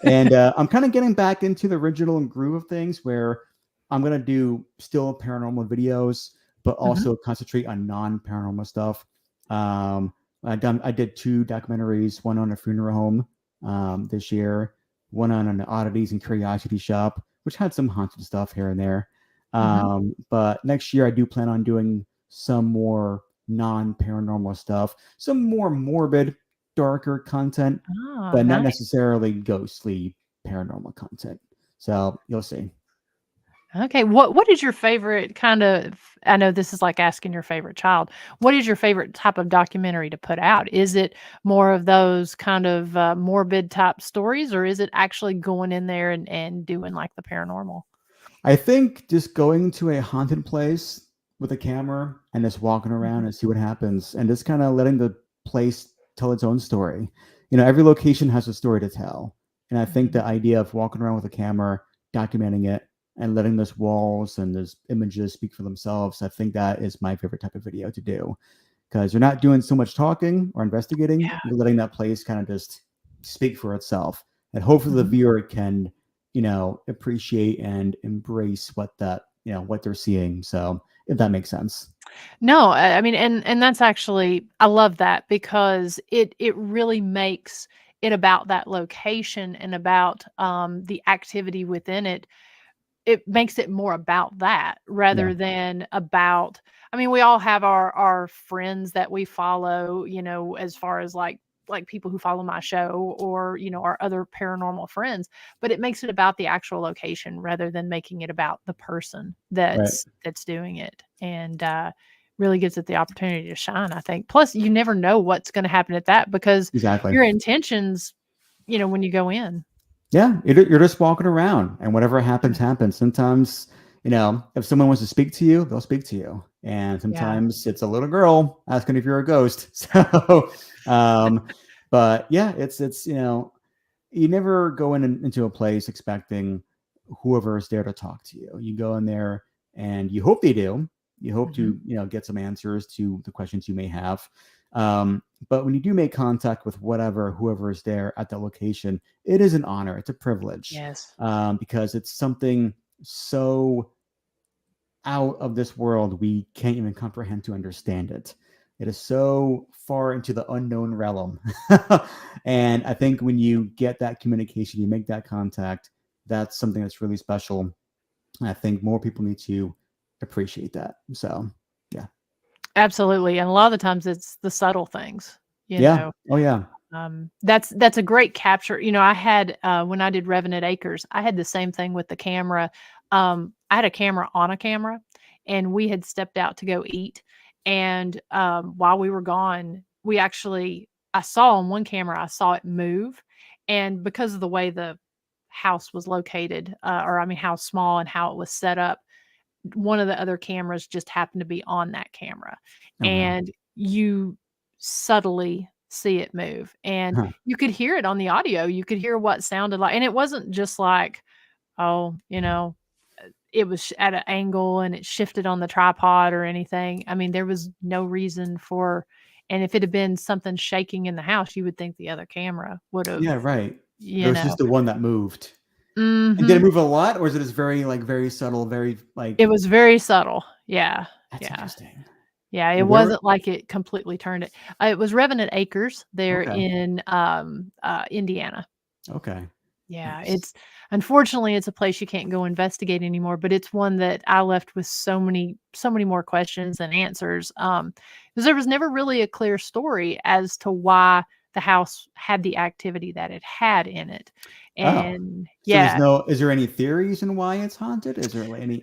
And I'm kind of getting back into the original groove of things where I'm going to do still paranormal videos, but also concentrate on non-paranormal stuff. I did 2 documentaries, one on a funeral home this year, one on an oddities and curiosity shop, which had some haunted stuff here and there. But next year I do plan on doing some more non-paranormal stuff, some more morbid, darker content, but not necessarily ghostly paranormal content. So you'll see. Okay. What is your favorite kind of, I know this is like asking your favorite child, what is your favorite type of documentary to put out? Is it more of those kind of morbid type stories, or is it actually going in there and doing like the paranormal? I think just going to a haunted place with a camera and just walking around and see what happens, and just kind of letting the place tell its own story. Every location has a story to tell. And I think the idea of walking around with a camera, documenting it, and letting those walls and those images speak for themselves, I think that is my favorite type of video to do. Because you're not doing so much talking or investigating, you're letting that place kind of just speak for itself. And hopefully the viewer can, appreciate and embrace what they're seeing. So if that makes sense. No, I mean, and that's actually, I love that because it really makes it about that location and about the activity within it. It makes it more about that rather than about, I mean, we all have our friends that we follow, as far as like people who follow my show or, our other paranormal friends, but it makes it about the actual location rather than making it about the person that's doing it. And really gives it the opportunity to shine, I think. Plus, you never know what's going to happen at that because your intentions, when you go in. Yeah, you're just walking around, and whatever happens, happens. Sometimes, if someone wants to speak to you, they'll speak to you, and sometimes it's a little girl asking if you're a ghost. So, but yeah, it's you never go into a place expecting whoever is there to talk to you. You go in there and you hope they do. You hope to get some answers to the questions you may have. But when you do make contact with whoever is there at that location, it is an honor. It's a privilege. Yes. Because it's something so out of this world we can't even comprehend to understand it. It is so far into the unknown realm. And I think when you get that communication, you make that contact, that's something that's really special. And I think more people need to appreciate that. So, yeah. Absolutely. And a lot of the times it's the subtle things, you know. Oh, yeah. That's a great capture. I had when I did Revenant Acres, I had the same thing with the camera. I had a camera on a camera, and we had stepped out to go eat. And while we were gone, I saw on one camera, I saw it move. And because of the way the house was located, how small and how it was set up, one of the other cameras just happened to be on that camera. Oh, wow. And you subtly see it move, and you could hear it on the audio. You could hear what sounded like, and it wasn't just like, it was at an angle and it shifted on the tripod or anything. I mean, there was no reason and if it had been something shaking in the house, you would think the other camera would have. Yeah, right. It was just the one that moved. Mm-hmm. And did it move a lot, or is it just very subtle, very like? It was very subtle. Yeah. That's interesting. Yeah, it wasn't like it completely turned it. It was Revenant Acres there in Indiana. Okay. Yeah, Nice. Unfortunately it's a place you can't go investigate anymore, but it's one that I left with so many more questions than answers. Because there was never really a clear story as to why the house had the activity that it had in it. And so is there any theories on why it's haunted? Is there any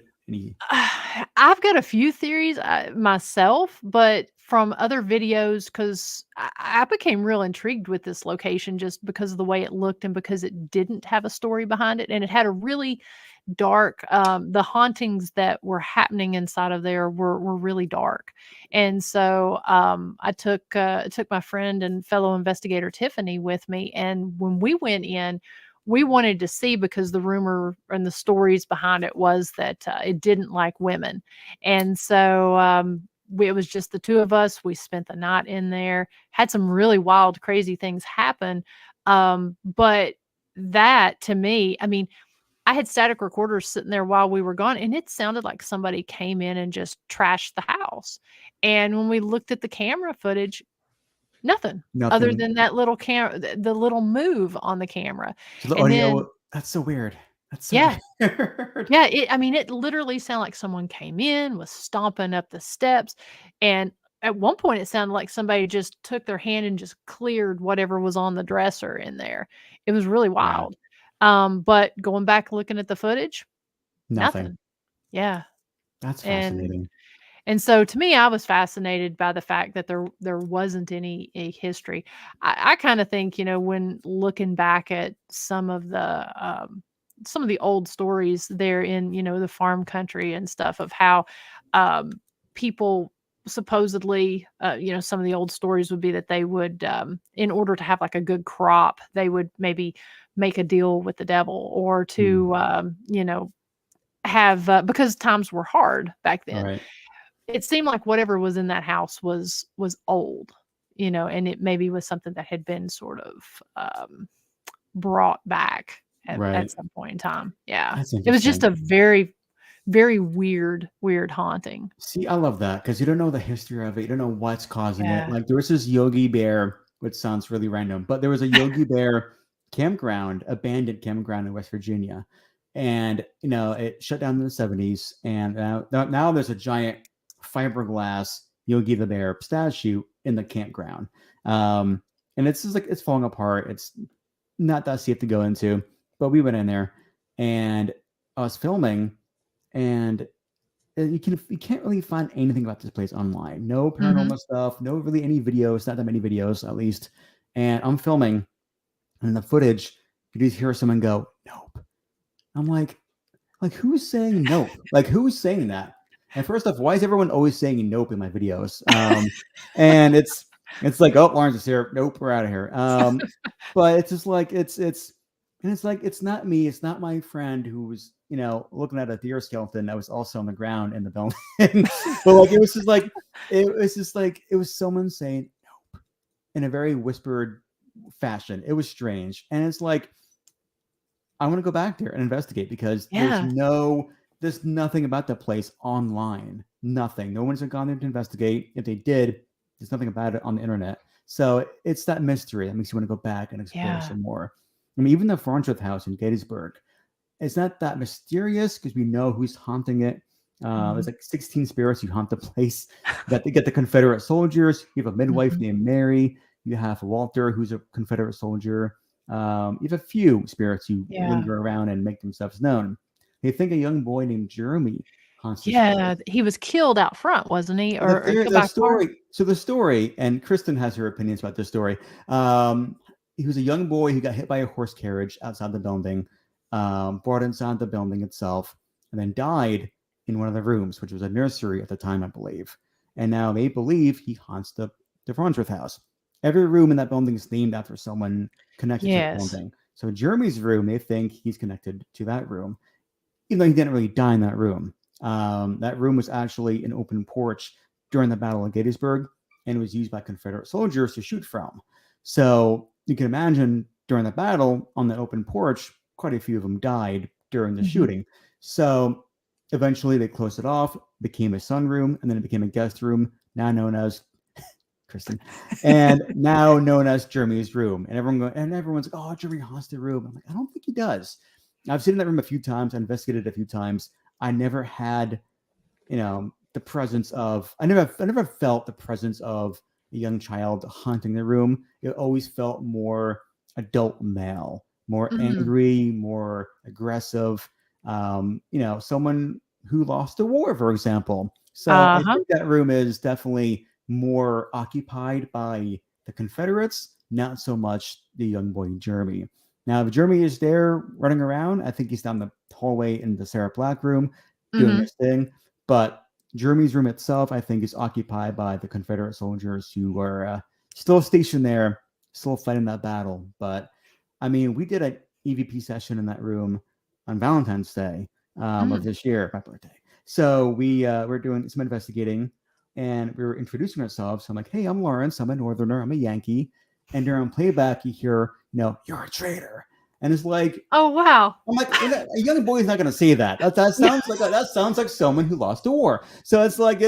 I've got a few theories myself, but from other videos, because I became real intrigued with this location just because of the way it looked and because it didn't have a story behind it. And it had a really dark, the hauntings that were happening inside of there were really dark. And so I took my friend and fellow investigator Tiffany with me. And when we went in, we wanted to see, because the rumor and the stories behind it was that it didn't like women. And so it was just the two of us. We spent the night in there, had some really wild, crazy things happen. But that, to me, I mean, I had static recorders sitting there while we were gone, and it sounded like somebody came in and just trashed the house. And when we looked at the camera footage, Nothing other than that little the little move on the camera. So the And audio, then that's so weird. That's so yeah. weird. Yeah, it literally sounded like someone came in, was stomping up the steps, and at one point it sounded like somebody just took their hand and just cleared whatever was on the dresser in there. It was really wild. But going back looking at the footage, nothing. Yeah. That's fascinating. And so to me, I was fascinated by the fact that there wasn't any history. I kind of think, when looking back at some of the old stories there in, the farm country and stuff, of how people supposedly, some of the old stories would be that they would, in order to have like a good crop, they would maybe make a deal with the devil, or to, have, because times were hard back then. Right. It seemed like whatever was in that house was old, and it maybe was something that had been sort of brought back at some point in time. Yeah. It was just a very, very weird haunting. See, I love that, because you don't know the history of it. You don't know what's causing it. Like, there was this Yogi Bear, which sounds really random, but there was a Yogi Bear campground, abandoned campground in West Virginia. And, it shut down in the 70s. And now there's a giant fiberglass Yogi the Bear statue in the campground. And it's just like, it's falling apart. It's not that safe to go into, but we went in there and I was filming, and you can't really find anything about this place online. No paranormal stuff, no really any videos, not that many videos at least. And I'm filming, and in the footage, you just hear someone go, "Nope." I'm like who's saying nope? Like, who's saying that? And first off, why is everyone always saying nope in my videos? And it's like, oh, Lawrence is here. Nope, we're out of here. But it's just like it's not me. It's not my friend who was looking at a deer skeleton that was also on the ground in the building. But like it was just like it was someone saying nope in a very whispered fashion. It was strange, and it's like I want to go back there and investigate because there's nothing about the place online. Nothing. No one's gone there to investigate. If they did, there's nothing about it on the internet. So it's that mystery that makes you want to go back and explore some more. I mean, even the Farnsworth House in Gettysburg, it's not that mysterious because we know who's haunting it. There's like 16 spirits who haunt the place. You get the Confederate soldiers. You have a midwife named Mary. You have Walter, who's a Confederate soldier. You have a few spirits who linger around and make themselves known. They think a young boy named Jeremy haunts this place. He was killed out front, wasn't he? Or the story. So the story, and Kristen has her opinions about this story. He was a young boy who got hit by a horse carriage outside the building, brought inside the building itself, and then died in one of the rooms, which was a nursery at the time, I believe. And now they believe he haunts the Farnsworth House. Every room in that building is named after someone connected to the building. So Jeremy's room, they think he's connected to that room, even though he didn't really die in that room. That room was actually an open porch during the Battle of Gettysburg and was used by Confederate soldiers to shoot from. So you can imagine during the battle on the open porch, quite a few of them died during the shooting. So eventually they closed it off, became a sunroom, and then it became a guest room, now known as Kristen, and now known as Jeremy's room. And everyone's like, oh, Jeremy haunts the room. I'm like, I don't think he does. I've seen in that room a few times. I investigated a few times. I never had, the presence of. I never felt the presence of a young child haunting the room. It always felt more adult male, more angry, more aggressive. Someone who lost a war, for example. So I think that room is definitely more occupied by the Confederates, not so much the young boy Jeremy. Now, if Jeremy is there running around, I think he's down the hallway in the Sarah Black room doing his thing. But Jeremy's room itself, I think, is occupied by the Confederate soldiers who are still stationed there, still fighting that battle. But I mean, we did an EVP session in that room on Valentine's Day of this year, my birthday. So we were doing some investigating. And we were introducing ourselves. So I'm like, hey, I'm Lawrence. I'm a Northerner. I'm a Yankee. And during playback, you hear, you're a traitor. And it's like, oh, wow. I'm like, a young boy is not going to say that. That sounds like someone who lost a war. So it's like,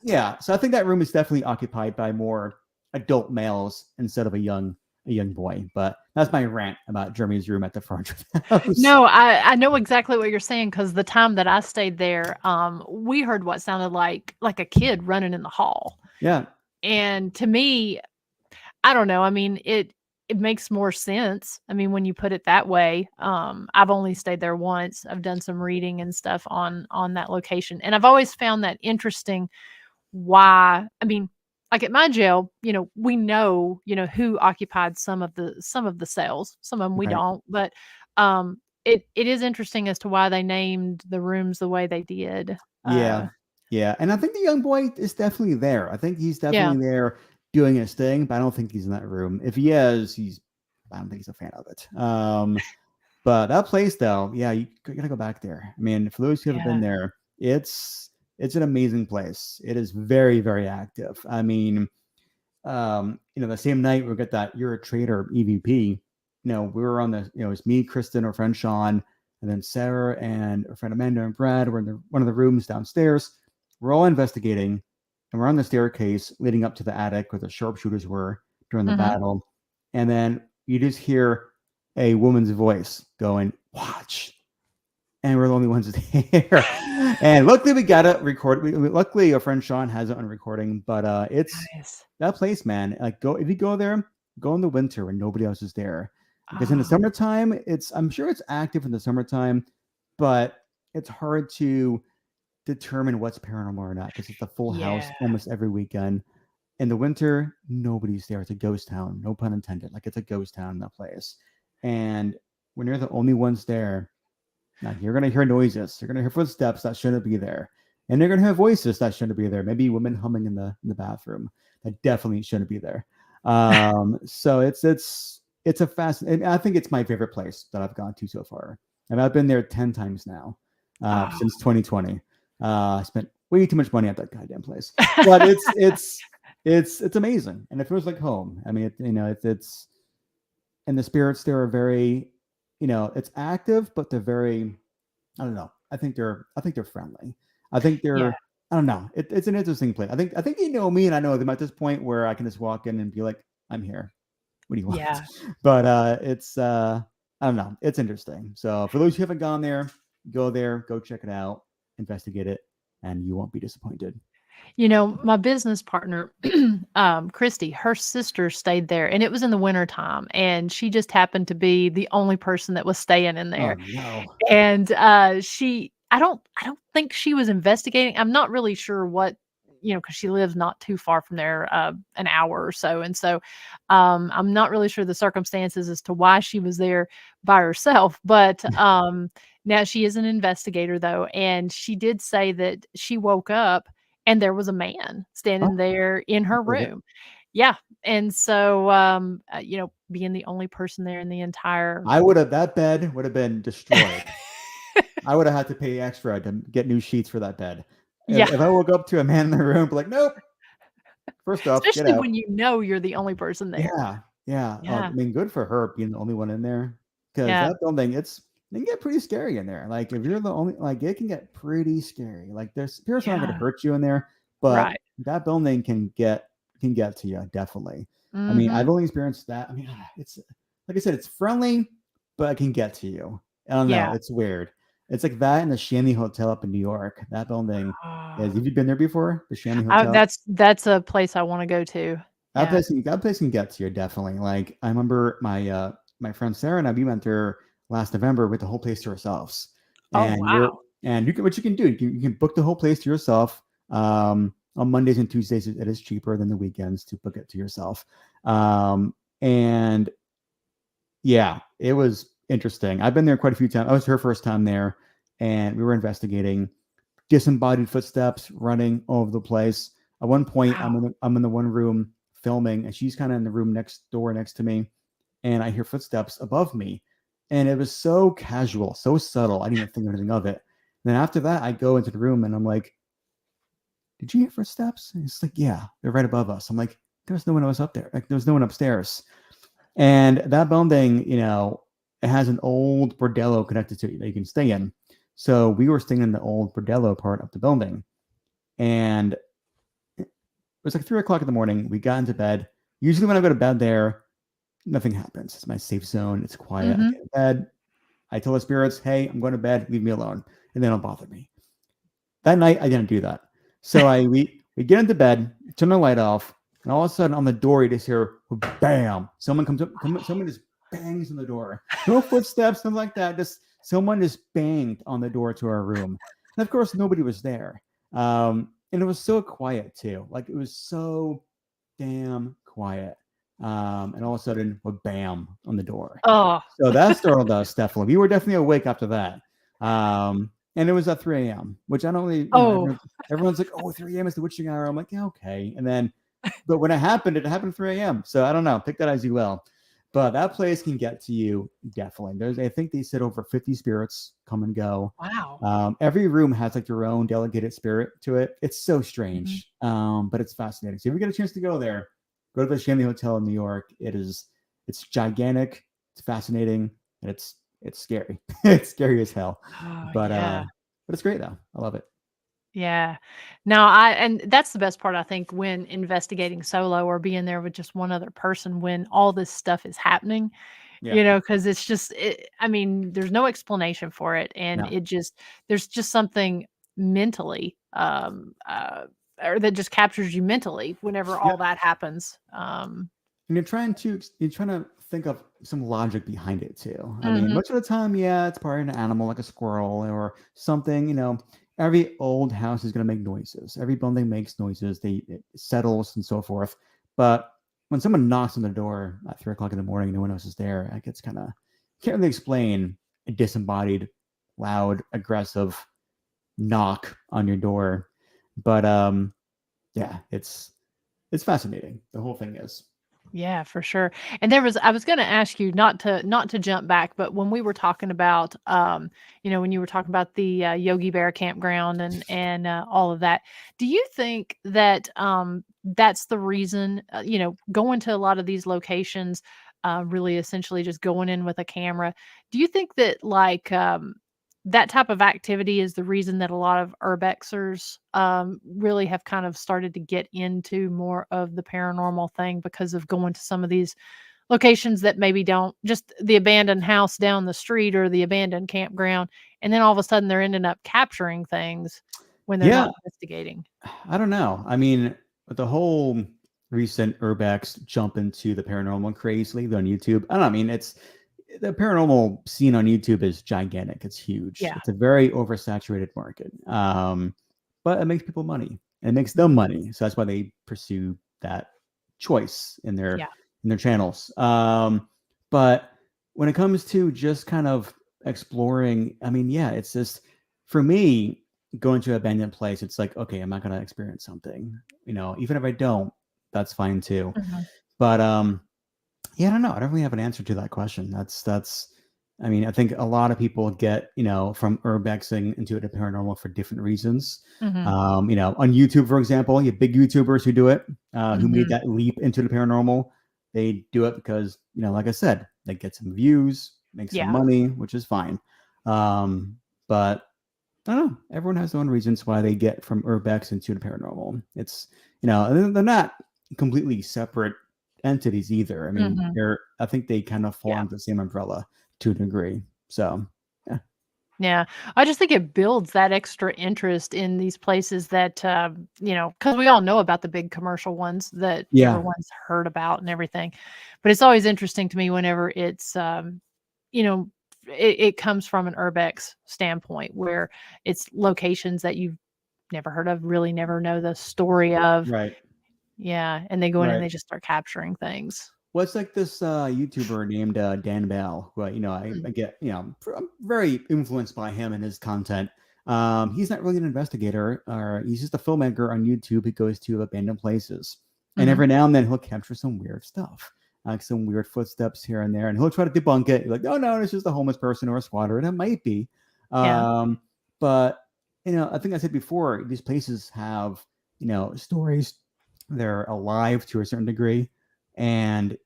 yeah. So I think that room is definitely occupied by more adult males instead of a young boy. But that's my rant about Jeremy's room at the Farnsworth House. No, I know exactly what you're saying because the time that I stayed there, we heard what sounded like a kid running in the hall. Yeah. And to me, I don't know. I mean, it makes more sense. I mean, when you put it that way, I've only stayed there once. I've done some reading and stuff on that location, and I've always found that interesting. Why? I mean, like at my jail, we know, who occupied some of the cells. Some of them we don't, but it is interesting as to why they named the rooms the way they did. Yeah. And I think the young boy is definitely there. I think he's definitely there doing his thing, but I don't think he's in that room. If he is, I don't think he's a fan of it. But that place though, you gotta go back there. I mean, for those who haven't been there, it's an amazing place. It is very, very active. I mean, the same night we got that You're a Traitor EVP, we were on the, it's me, Kristen, our friend Sean, and then Sarah and our friend Amanda and Brad were in one of the rooms downstairs. We're all investigating, and we're on the staircase leading up to the attic where the sharpshooters were during the battle. And then you just hear a woman's voice going, "Watch." And we're the only ones there. And luckily we got it recorded. Luckily our friend Sean has it on recording, but it's that place, man. Like if you go there, go in the winter when nobody else is there. Because in the summertime, I'm sure it's active in the summertime, but it's hard to determine what's paranormal or not because it's a full house almost every weekend. In the winter, nobody's there. It's a ghost town, no pun intended. Like it's a ghost town in that place. And when you're the only ones there, now you're gonna hear noises. You're gonna hear footsteps that shouldn't be there. and they're gonna have voices that shouldn't be there. Maybe women humming in the bathroom that definitely shouldn't be there. So it's a fascinating. I think it's my favorite place that I've gone to so far, and I've been there 10 times now since 2020. I spent way too much money at that goddamn place, but it's amazing, and it feels like home. I mean, it's and the spirits there are very, it's active, but they're very, I don't know. I think they're friendly. I think they're, Yeah. I don't know. It's an interesting place. I think you know me, and I know them at this point where I can just walk in and be like, I'm here. What do you want? Yeah. But it's I don't know. It's interesting. So for those who haven't gone there, go there, go check it out, investigate it, and you won't be disappointed. My business partner, Christy, her sister stayed there, and it was in the winter time, and she just happened to be the only person that was staying in there. Oh no. And I don't think she was investigating. I'm not really sure what, because she lives not too far from there, an hour or so. And so I'm not really sure the circumstances as to why she was there by herself. But now she is an investigator, though. And she did say that she woke up and there was a man standing there in her room. Yeah. And so, being the only person there in the entire. That bed would have been destroyed. I would have had to pay extra to get new sheets for that bed. If I woke up to a man in the room, be like, nope. First off, especially when you're the only person there. Yeah. I mean, good for her being the only one in there, because that building, it can get pretty scary in there. Like if you're the only, like it can get pretty scary. Like there's spirits not going to hurt you in there, but that building can get to you definitely. I mean, I've only experienced that. I mean, it's like I said, it's friendly, but it can get to you. I don't know. It's weird. It's like that in the Shanley Hotel up in New York. That building. Have you been there before? The Shanley Hotel. That's a place I want to go to. That place can get to you definitely. Like I remember my friend Sarah and I, we went there last November with the whole place to ourselves. And what you can do, you can book the whole place to yourself. On Mondays and Tuesdays, it is cheaper than the weekends to book it to yourself. And yeah, it was interesting. I've been there quite a few times. I was her first time there, and we were investigating disembodied footsteps running all over the place. At one point, I'm in the one room filming, and she's kind of in the room next to me, and I hear footsteps above me, and it was so casual, so subtle. I didn't even think anything of it. And then after that, I go into the room, and I'm like, "Did you hear footsteps?" And it's like, "Yeah, they're right above us." I'm like, "There's no one else up there. Like, there's no one upstairs." And that building, it has an old bordello connected to it that you can stay in. So we were staying in the old bordello part of the building, and it was like 3:00 in the morning. We got into bed. Usually when I go to bed there, nothing happens. It's my safe zone. It's quiet. I get in bed. I tell the spirits, "Hey, I'm going to bed. Leave me alone." And they don't bother me. That night, I didn't do that. So we get into bed, turn the light off, and all of a sudden on the door, you just hear, bam. Someone comes up, someone just bangs on the door. No footsteps, nothing like that. Just someone just banged on the door to our room. And of course, nobody was there. And it was so quiet too. Like it was so damn quiet. And all of a sudden, bam on the door. Oh, so that startled us definitely. We were definitely awake after that. And it was at 3 a.m., which I don't really. Everyone's like, "Oh, 3 a.m. is the witching hour." I'm like, "Yeah, okay." And then, but when it happened at 3 a.m. So I don't know. Pick that as you will. But that place can get to you definitely. I think they said over 50 spirits come and go. Wow. Every room has like their own delegated spirit to it. It's so strange, but it's fascinating. So if you get a chance to go there, go to the Shanley Hotel in New York. It's gigantic. It's fascinating, and it's scary. It's scary as hell. But it's great though. I love it. Yeah. No, and that's the best part, I think, when investigating solo or being there with just one other person when all this stuff is happening, because it's just, there's no explanation for it. And there's just something mentally, or that just captures you mentally whenever all that happens. And you're trying to think of some logic behind it too. I mean, much of the time, it's probably an animal like a squirrel or something, Every old house is going to make noises. Every building makes noises. It settles and so forth. But when someone knocks on the door at 3:00 in the morning, no one else is there. It gets can't really explain a disembodied, loud, aggressive, knock on your door. But yeah, it's fascinating. The whole thing is. Yeah, for sure. And I was going to ask you not to jump back, but when we were talking about, when you were talking about the Yogi Bear campground and all of that, do you think that that's the reason, going to a lot of these locations, really essentially just going in with a camera? Do you think that that type of activity is the reason that a lot of urbexers really have kind of started to get into more of the paranormal thing because of going to some of these locations that maybe don't, just the abandoned house down the street or the abandoned campground, and then all of a sudden they're ending up capturing things when they're Yeah, not investigating? I don't know. I mean, with the whole recent urbex jump into the paranormal crazily on YouTube. I don't know. I mean, it's the paranormal scene on YouTube is gigantic. It's huge. Yeah. It's a very oversaturated market. But it makes people money. It makes them Mhm. money. So that's why they pursue that choice in Yeah. their channels. But when it comes to just kind of exploring, I mean, yeah, it's just for me going to an abandoned place. It's like, okay, I'm not gonna experience something, even if I don't, that's fine too. Mhm. But yeah, I don't know. I don't really have an answer to that question. I mean, I think a lot of people get, from urbexing into the paranormal for different reasons. Mhm. On YouTube, for example, you have big YouTubers who do it, who made Mhm. that leap into the paranormal. They do it because, like I said, they get some views, make some Yeah. money, which is fine. But I don't know. Everyone has their own reasons why they get from urbex into the paranormal. It's, they're not completely separate entities either. I mean, Mhm. I think they kind of fall Yeah. under the same umbrella to a degree. So, yeah. Yeah. I just think it builds that extra interest in these places that, because we all know about the big commercial ones that Yeah. everyone's heard about and everything. But it's always interesting to me whenever it's, you know, it comes from an urbex standpoint where it's locations that you've never heard of, really never know the story of. Right. Yeah. And they go in and Right. they just start capturing things. Well, it's like this YouTuber named Dan Bell, who I get, I'm very influenced by him and his content. He's not really an investigator, or he's just a filmmaker on YouTube who goes to abandoned places, and Mhm. every now and then he'll capture some weird stuff, like some weird footsteps here and there, and he'll try to debunk it. Like, oh no, it's just a homeless person or a squatter, and it might be, Yeah. but I think I said before, these places have stories. They're alive to a certain degree, and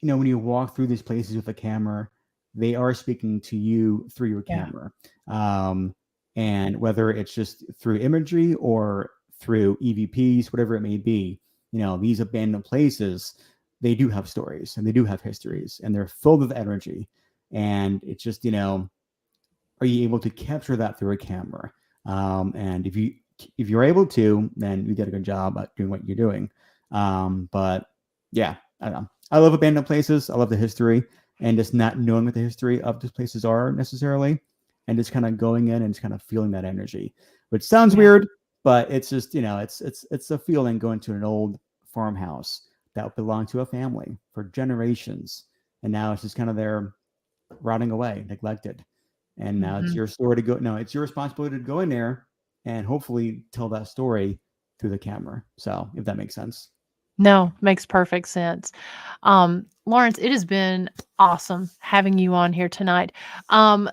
when you walk through these places with a camera, they are speaking to you through your Yeah. camera. And whether it's just through imagery or through EVPs, whatever it may be, these abandoned places, they do have stories and they do have histories and they're filled with energy. And it's just, are you able to capture that through a camera? And if you're able to, then you did a good job at doing what you're doing. But yeah, I don't know. I love abandoned places. I love the history, and just not knowing what the history of these places are necessarily, and just kind of going in and just kind of feeling that energy, which sounds Yeah. weird, but it's just it's a feeling going to an old farmhouse that belonged to a family for generations, and now it's just kind of there rotting away, neglected. And now it's Mhm. your story to go. No, it's your responsibility to go in there and hopefully tell that story through the camera. So, if that makes sense. No, makes perfect sense. Lawrence, it has been awesome having you on here tonight.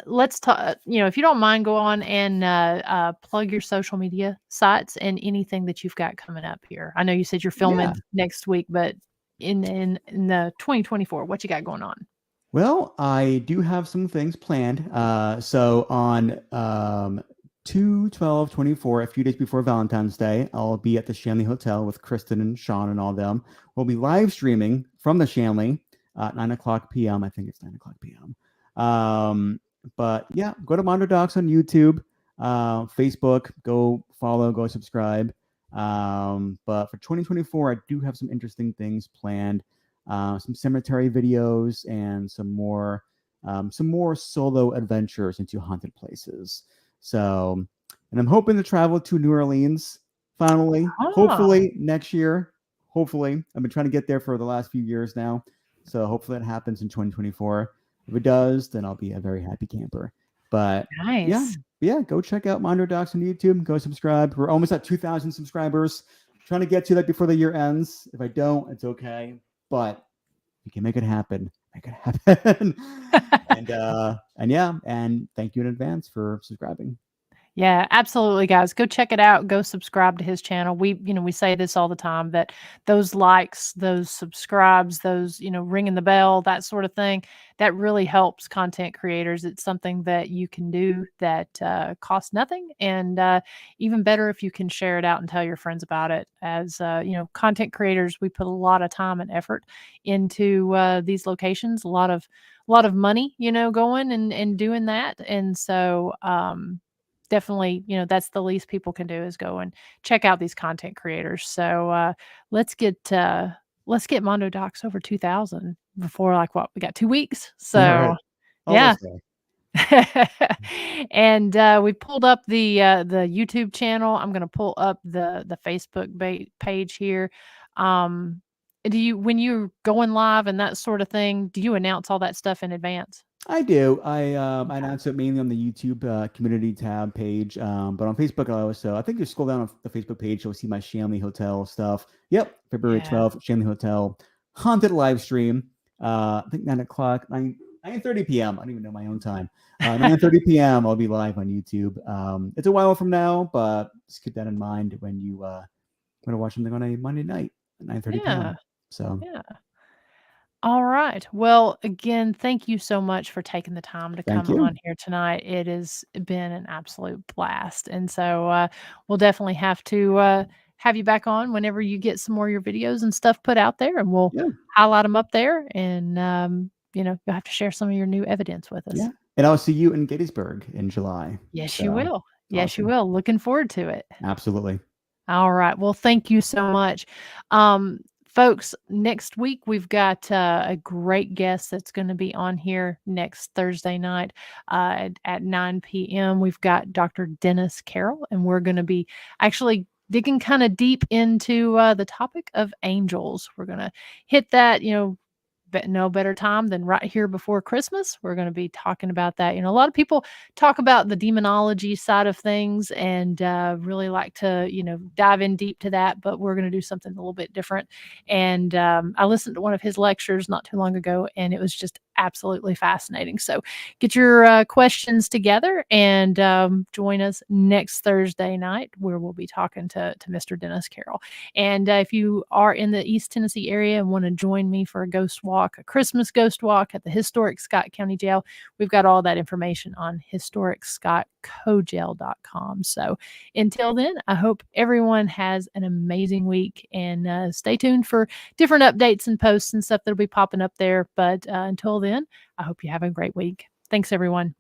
Let's talk, if you don't mind, go on and plug your social media sites and anything that you've got coming up here. I know you said you're Yeah. filming next week, but in the 2024, what you got going on? Well, I do have some things planned. So on 2/12/24, a few days before Valentine's Day, I'll be at the Shanley Hotel with Kristen and Sean and all them. We'll be live streaming from the Shanley at 9 o'clock p.m. I think it's 9 o'clock p.m. But yeah, go to MONDOdocs on YouTube, Facebook. Go follow, go subscribe. But for 2024, I do have some interesting things planned. Some cemetery videos and some more solo adventures into haunted places. So, and I'm hoping to travel to New Orleans finally, Ah, hopefully next year. Hopefully, I've been trying to get there for the last few years now. So hopefully that happens in 2024. If it does, then I'll be a very happy camper. But yeah, nice. yeah, go check out MONDOdocs on YouTube. Go subscribe. We're almost at 2,000 subscribers. Trying to get to that before the year ends. If I don't, it's okay. But you can make it happen. Make it happen. and yeah, and thank you in advance for subscribing. Yeah, absolutely, guys. Go check it out. Go subscribe to his channel. We say this all the time, that those likes, those subscribes, those, ringing the bell, that sort of thing, that really helps content creators. It's something that you can do that costs nothing. And even better if you can share it out and tell your friends about it. As, content creators, we put a lot of time and effort into these locations, a lot of money, going and doing that. And so, definitely, that's the least people can do, is go and check out these content creators. So let's get MONDOdocs over 2,000 before, like, what, we got 2 weeks. So Right. yeah. Almost there. And we pulled up the YouTube channel. I'm going to pull up the Facebook page here. When you're going live and that sort of thing, do you announce all that stuff in advance? I do. I announce it mainly on the YouTube community tab page, but on Facebook I also, I think you scroll down on the Facebook page, you'll see my Shanley Hotel stuff. Yep, February 12th, Shanley Hotel haunted live stream. I think 9:30 p.m. I don't even know my own time. 9:30 p.m. I'll be live on YouTube. It's a while from now, but just keep that in mind when you want to watch something on a Monday night at 9:30 p.m. So yeah. All right. Well, again, thank you so much for taking the time to Thank come you. on here tonight. It has been an absolute blast. And so we'll definitely have to have you back on whenever you get some more of your videos and stuff put out there, and we'll highlight them up there. And, you'll have to share some of your new evidence with us. Yeah. And I'll see you in Gettysburg in July. Yes, you will. Yes, you will. Looking forward to it. Absolutely. All right. Well, thank you so much. Folks, next week we've got a great guest that's going to be on here next Thursday night at 9 p.m. We've got Dr. Dennis Carroll, and we're going to be actually digging kind of deep into the topic of angels. We're going to hit that, but no better time than right here before Christmas. We're going to be talking about that. A lot of people talk about the demonology side of things and really like to, dive in deep to that, but we're going to do something a little bit different. And I listened to one of his lectures not too long ago, and it was just absolutely fascinating. So get your questions together and join us next Thursday night, where we'll be talking to Mr. Dennis Carroll. And if you are in the East Tennessee area and want to join me for a ghost walk, a Christmas ghost walk at the historic Scott County Jail, we've got all that information on historicscottcojail.com. So until then, I hope everyone has an amazing week, and stay tuned for different updates and posts and stuff that'll be popping up there. But until then, I hope you have a great week. Thanks, everyone.